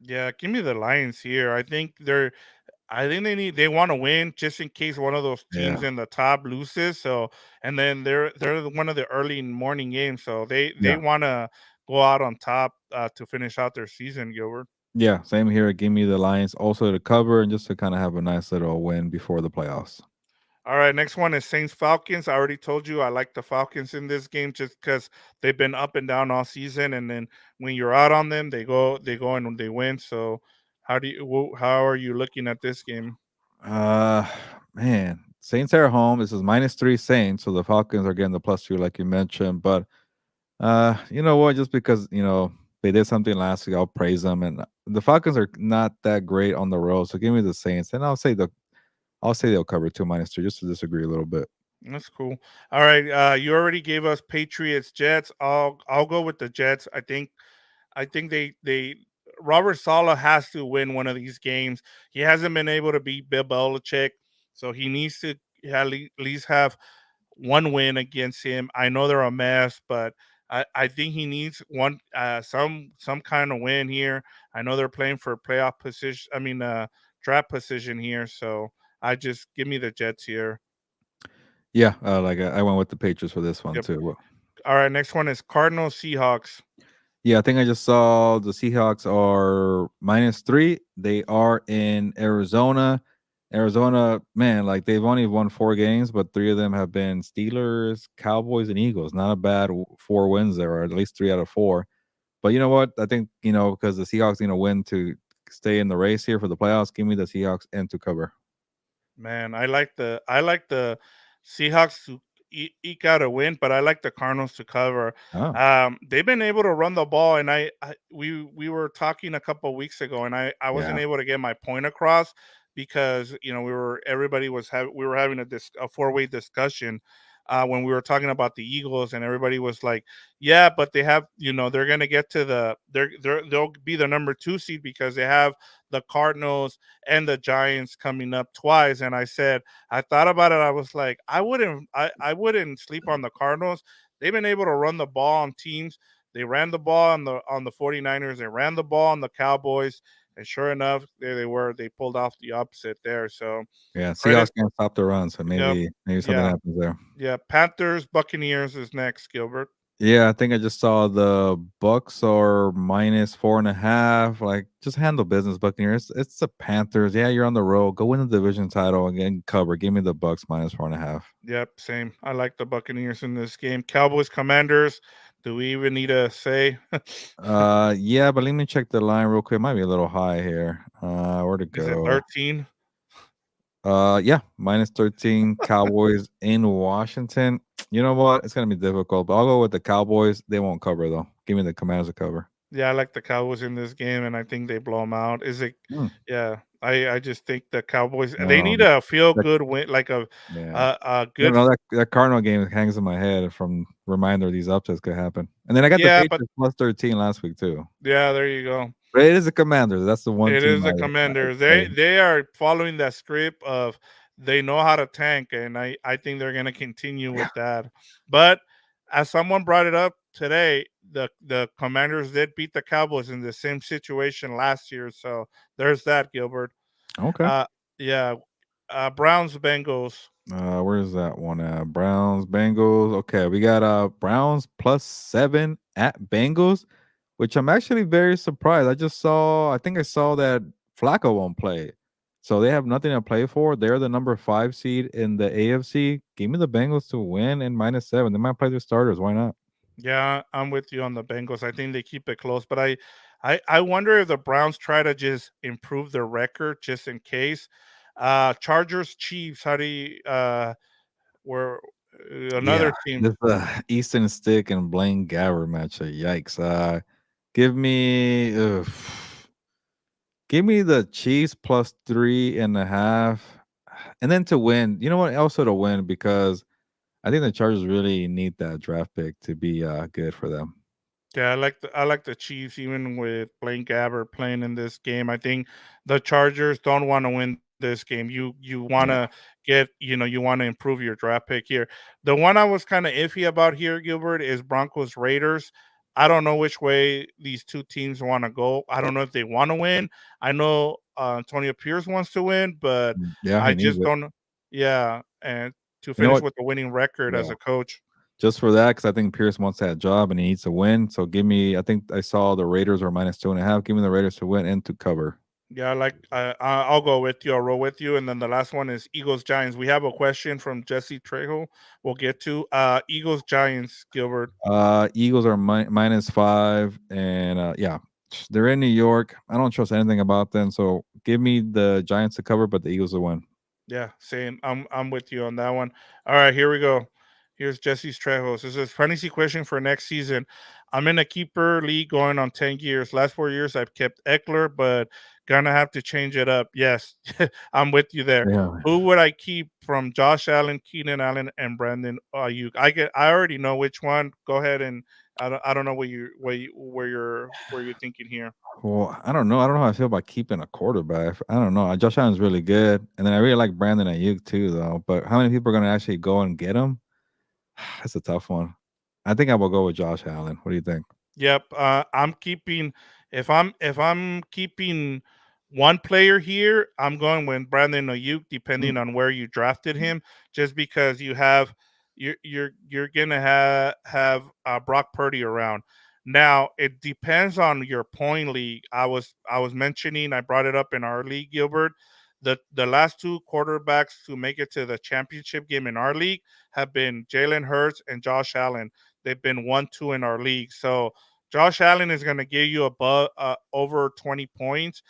Yeah, give me the Lions here. I think they want to win just in case one of those teams Yeah. in the top loses. So, and then one of the early morning games, so they Yeah. want to go out on top to finish out their season, Gilbert. Yeah. Same here. Give me the Lions also to cover and just to kind of have a nice little win before the playoffs. All right, next one is Saints Falcons. I already told you I like the Falcons in this game just because they've been up and down all season, and then when you're out on them, they go and they win. So, how are you looking at this game? Uh, man, Saints are at home. This is minus three Saints, so the Falcons are getting the plus two, like you mentioned. But you know what? Just because they did something last week, I'll praise them. And the Falcons are not that great on the road, so give me the Saints, and I'll say they'll cover two minus three, just to disagree a little bit. That's cool. All right, you already gave us Patriots Jets. I'll go with the Jets. I think they Robert Sala has to win one of these games. He hasn't been able to beat Bill Belichick, so he needs to at least have one win against him. I know they're a mess, but I think he needs one some kind of win here. I know they're playing for playoff position. I mean, draft position here. So I just give me the Jets here. Yeah, like I went with the Patriots for this one Yep. too. Well, All right. Next one is Cardinals Seahawks. yeah, I think I just saw the Seahawks are minus three. They are in Arizona. Arizona, man, like they've only won four games, but three of them have been Steelers, Cowboys, and Eagles. Not a bad four wins there, or at least three out of four. But you know what? I think because the Seahawks win to stay in the race here for the playoffs. Give me the Seahawks and to cover. Man, I like the Seahawks to eke out a win, but I like the Cardinals to cover. Oh, They've been able to run the ball, and we were talking a couple of weeks ago, and I wasn't yeah, able to get my point across because we were having a four-way discussion when we were talking about the Eagles, and everybody was like, yeah, but they have they're gonna get to they'll be the number two seed because they have the Cardinals and the Giants coming up twice. And I said, I thought about it. I was like, I wouldn't sleep on the Cardinals. They've been able to run the ball on teams. They ran the ball on the 49ers. They ran the ball on the Cowboys. And sure enough, there they were. They pulled off the opposite there. So yeah. credit. Seahawks can't stop the run, so Yep. maybe something Yeah. happens there. Yeah. Panthers, Buccaneers is next, Gilbert. Yeah, I think I just saw the Bucks are minus 4.5. Like, just handle business, Buccaneers. It's the Panthers. Yeah, you're on the road. Go win the division title and again cover. Give me the Bucks minus 4.5. Yep, same. I like the Buccaneers in this game. Cowboys, Commanders. Do we even need to say? Yeah, but let me check the line real quick. Might be a little high here. Where'd it Is it go? 13? Yeah, minus 13 Cowboys in Washington. You know what? It's gonna be difficult, but I'll go with the Cowboys. They won't cover though. Give me the Commanders to cover. Yeah, I like the Cowboys in this game, and I think they blow them out. Is it? Hmm. Yeah, I just think the Cowboys. They No, need a feel that, good win, like yeah. a No, good. no, that Cardinal game hangs in my head from reminder these upsets could happen. And then I got the Yeah, but Patriots plus 13 last week too. yeah, there you go. But it is the Commanders. That's the one It team is the Commanders. They are following that script of they know how to tank, and I think they're gonna continue with that. But as someone brought it up today, the Commanders did beat the Cowboys in the same situation last year. So there's that, Gilbert. Okay. Uh, yeah. Browns Bengals. Where's that one at? Browns, Bengals. Okay, we got Browns plus 7 at Bengals, which I'm actually very surprised. I think I saw that Flacco won't play. So they have nothing to play for. They're the number 5 seed in the AFC. Give me the Bengals to win and minus 7. They might play their starters. Why not? Yeah, I'm with you on the Bengals. I think they keep it close, but I wonder if the Browns try to just improve their record just in case. Chargers Chiefs. How do you were Yeah, another team? this Easton Stick and Blaine Gabbert matchup. Yikes. Give me give me the Chiefs plus 3.5. And then to win, you know what? Also to win because I think the Chargers really need that draft pick to be good for them. Yeah, I like the Chiefs even with Blaine Gabbert playing in this game. I think the Chargers don't want to win this game. You want Yeah. to get, you want to improve your draft pick here. The one I was kind of iffy about here, Gilbert, is Broncos Raiders. I don't know which way these two teams want to go. I don't know if they want to win. I know Antonio Pierce wants to win, but Yeah, I he needs just it. don't. Yeah, and to You know finish what? with a winning record as Yeah. a coach. Just for that, because I think Pierce wants that job and he needs to win. So give me. I think I saw the Raiders are -2.5. Give me the Raiders to win and to cover. Yeah, like I'll go with you. I'll roll with you. And then the last one is Eagles Giants. We have a question from Jesse Trejo. We'll get to Eagles Giants. Gilbert. Eagles are -5, and yeah, they're in New York. I don't trust anything about them. So give me the Giants to cover, but the Eagles to win. Yeah, same. I'm with you on that one. All right, here we go. Here's Jesse's Trejos. This is fantasy question for next season. I'm in a keeper league going on 10 years. Last 4 years I've kept Eckler, but gonna have to change it up. Yes, I'm with you there. Yeah. Who would I keep from Josh Allen, Keenan Allen, and Brandon Ayuk? I already know which one. Go ahead and I don't know where you're thinking here. Well, I don't know. I don't know how I feel about keeping a quarterback. I don't know. Josh Allen's really good, and then I really like Brandon Ayuk too, though. But how many people are going to actually go and get him? That's a tough one. I think I will go with Josh Allen. What do you think? Yep, I'm keeping if I'm keeping one player here, I'm going with Brandon Ayuk, Mm, depending on where you drafted him, just because you're gonna have Brock Purdy around. Now it depends on your point league. I was mentioning I brought it up in our league, Gilbert. The last two quarterbacks to make it to the championship game in our league have been Jalen Hurts and Josh Allen. They've been 1-2 in our league. So Josh Allen is going to give you above over 20 points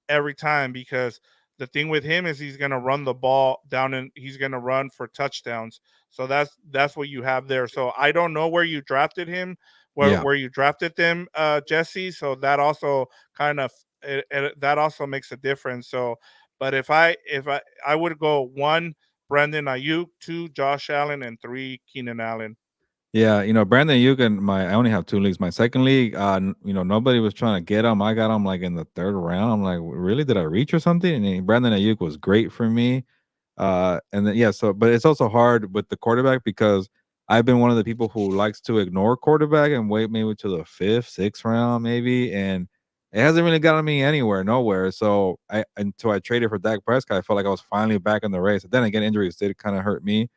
every time because the thing with him is he's going to run the ball down and he's going to run for touchdowns. So that's what you have there. So I don't know where you drafted him, where yeah, where you drafted them, Jesse. So that also kind of that also makes a difference. So, but if I would go one Brandon Ayuk, two Josh Allen, and three Keenan Allen. yeah. Brandon Ayuk and I only have two leagues. My second league, nobody was trying to get him. I got him like in the third round. I'm like, really? Did I reach or something? And Brandon Ayuk was great for me. And then yeah, so but it's also hard with the quarterback because I've been one of the people who likes to ignore quarterback and wait maybe to the fifth, sixth round, maybe, and it hasn't really gotten me anywhere, nowhere. So I until I traded for Dak Prescott, I felt like I was finally back in the race. Then again, injuries did kind of hurt me.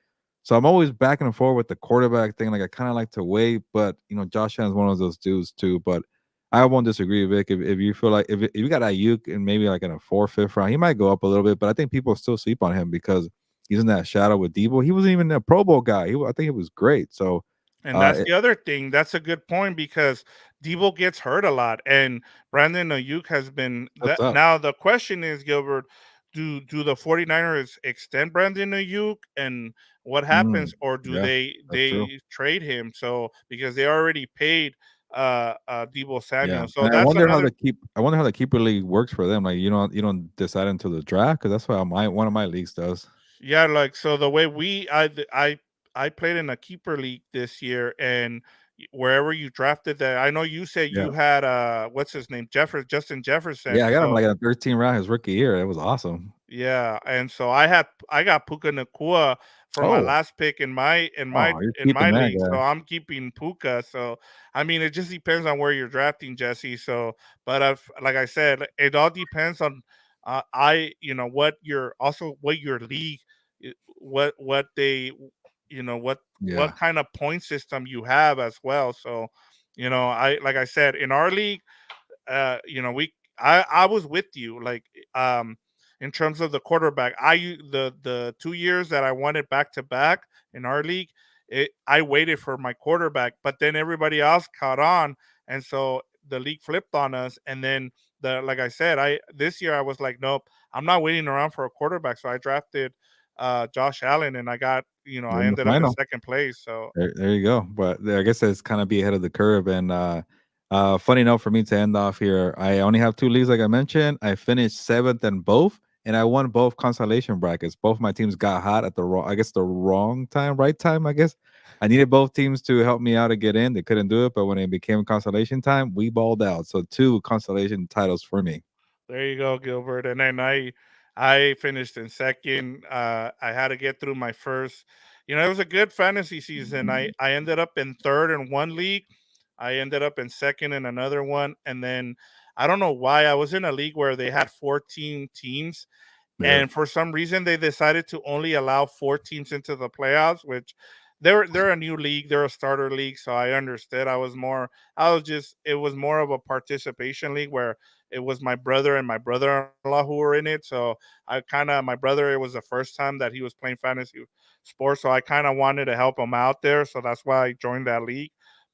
So I'm always back and forth with the quarterback thing. Like I kind of like to wait, but Josh Allen's one of those dudes too. But I won't disagree, Vic. If you feel like if you got Ayuk and maybe like in a fourth, fifth round, he might go up a little bit. But I think people still sleep on him because he's in that shadow with Debo. He wasn't even a Pro Bowl guy. I think he was great. So And that's it, the other thing. That's a good point because Debo gets hurt a lot, and Brandon Ayuk has been that's that. tough. Now the question is, Gilbert, do the 49ers extend Brandon Ayuk, and what happens, or do Yeah, that's true. they trade him? So because they already paid Debo Yeah, Samuel, so and that's another. I wonder how the keeper league works for them. Like you don't decide until the draft because that's what my one of my leagues does. Yeah, like so the way I played in a keeper league this year, and wherever you drafted that, I know you said Yeah, you had what's his name, Justin Jefferson. yeah, I got him So like in the 13th round his rookie year. It was awesome. yeah, and so I got Puka Nakua for my Oh, last pick in my in my oh, you're in keeping my that league. guy. So I'm keeping Puka. So I mean, it just depends on where you're drafting, Jesse. So, but like I said, it all depends on what your league, what they what Yeah, kind of point system you have as well. So, I like I said in our league, we I was with you like in terms of the quarterback. The 2 years that I won it back to back in our league, I waited for my quarterback, but then everybody else caught on, and so the league flipped on us. And then the like I said, I this year I was like, nope, I'm not waiting around for a quarterback. So I drafted Josh Allen, and I you're in the ended up in final. second place. So There you go. But I guess it's kind of be ahead of the curve. And funny note for me to end off here, I only have two leagues, like I mentioned. I finished seventh in both, and I won both consolation brackets. Both my teams got hot at the wrong time, right time. I guess I needed both teams to help me out to get in. They couldn't do it, but when it became consolation time, we balled out. So two consolation titles for me. there you go, Gilbert. And then I finished in second. I had to get through my first. It was a good fantasy season. I ended up in third in one league. I ended up in second in another one, and then I don't know why I was in a league where they had 14 teams, Yeah. and for some reason they decided to only allow four teams into the playoffs, which they're a new league, they're a starter league, so I understood. I was just it was more of a participation league where it was my brother and my brother-in-law who were in it. So I kind of my brother, it was the first time that he was playing fantasy sports, so I kind of wanted to help him out there, so that's why I joined that league.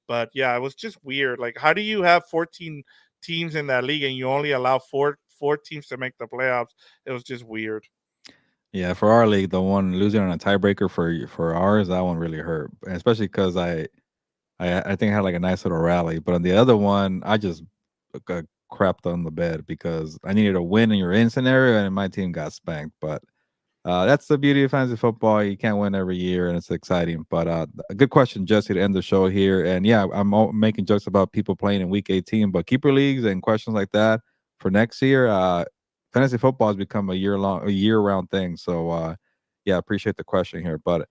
But yeah, it was just weird. Like, how do you have 14 teams in that league and you only allow four teams to make the playoffs? It was just weird. Yeah, for our league, the one losing on a tiebreaker for ours, that one really hurt, especially because I think I had like a nice little rally, but on the other one, I just got crapped on the bed because I needed a win in your in scenario, and my team got spanked. But that's the beauty of fantasy football. You can't win every year, and it's exciting. But a good question, Jesse, to end the show here. And yeah, making jokes about people playing in Week 18, but keeper leagues and questions like that for next year. Fantasy football has become a year round thing. So yeah, appreciate the question here. But I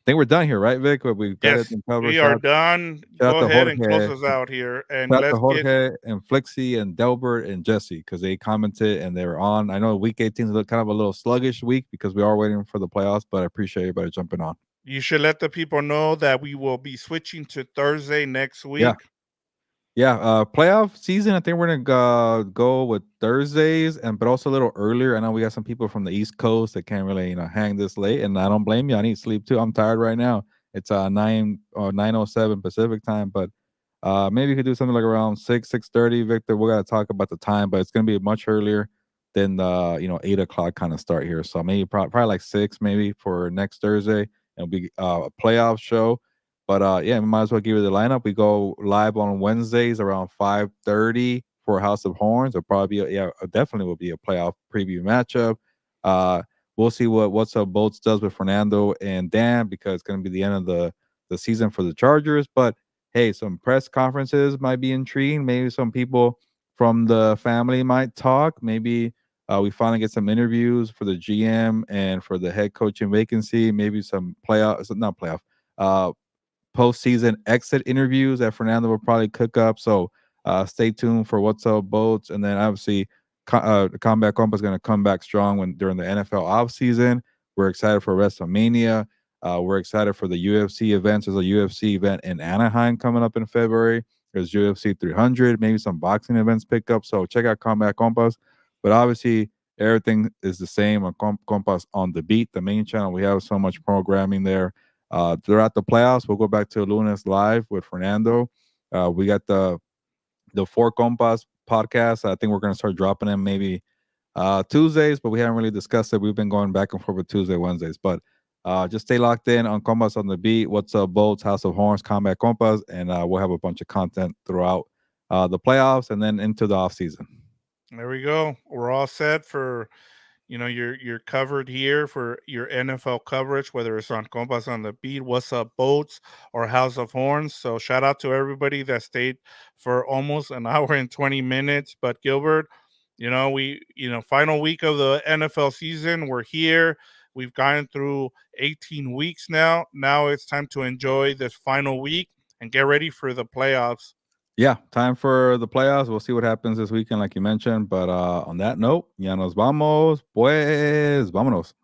think we're done here, right, Vic? We've got it Yes, covered. we are done. Shout out Go to ahead and close Jorge. us out here, and Shout out to let's get. Jorge and Flixie and Delbert and Jesse because they commented and they were on. I know week 18 is kind of a little sluggish week because we are waiting for the playoffs, but I appreciate everybody jumping on. You should let the people know that we will be switching to Thursday next Yeah. week. Yeah, playoff season. I think we're gonna go with Thursdays, but also a little earlier. I know we got some people from the East Coast that can't really hang this late, and I don't blame you. I need sleep too. I'm tired right now. It's 9:07 Pacific time, but maybe you could do something like around 6:30. Victor, we gotta talk about the time, but it's gonna be much earlier than the 8 o'clock kind of start here. So maybe probably like 6 maybe for next Thursday. It'll be a playoff show. But yeah, we might as well give you the lineup. We go live on Wednesdays around 5:30 for House of Horns. It'll probably be definitely will be a playoff preview matchup. Uh, we'll see what What's Up Bolts does with Fernando and Dan because it's going to be the end of the season for the Chargers. But hey, some press conferences might be intriguing. Maybe some people from the family might talk. Maybe we finally get some interviews for the GM and for the head coaching vacancy. Maybe some playoff, not playoff. Uh, Postseason exit interviews that Fernando will probably cook up. So stay tuned for What's Up Boats. And then obviously, Combat Compas is going to come back strong during the NFL offseason. We're excited for WrestleMania. We're excited for the UFC events. There's a UFC event in Anaheim coming up in February. There's UFC 300, maybe some boxing events pick up. So check out Combat Compas. But obviously, everything is the same on Compas on the Beat, the main channel. We have so much programming there. Throughout the playoffs, we'll go back to Lunes Live with Fernando. We got the Four Compas podcast. I think we're going to start dropping them maybe Tuesdays, but we haven't really discussed it. We've been going back and forth with Tuesday, Wednesdays. But just stay locked in on Compas on the Beat, What's Up Bolts, House of Horns, Combat Compas, and we'll have a bunch of content throughout the playoffs and then into the off season. There we go. We're all set for you're covered here for your NFL coverage, whether it's on Compas on the Beat, What's Up Boats, or House of Horns. So shout out to everybody that stayed for almost an hour and 20 minutes. But Gilbert, final week of the NFL season. We're here. We've gone through 18 weeks now. Now it's time to enjoy this final week and get ready for the playoffs. Yeah, time for the playoffs. We'll see what happens this weekend, like you mentioned. But on that note, ya nos vamos, pues, vámonos.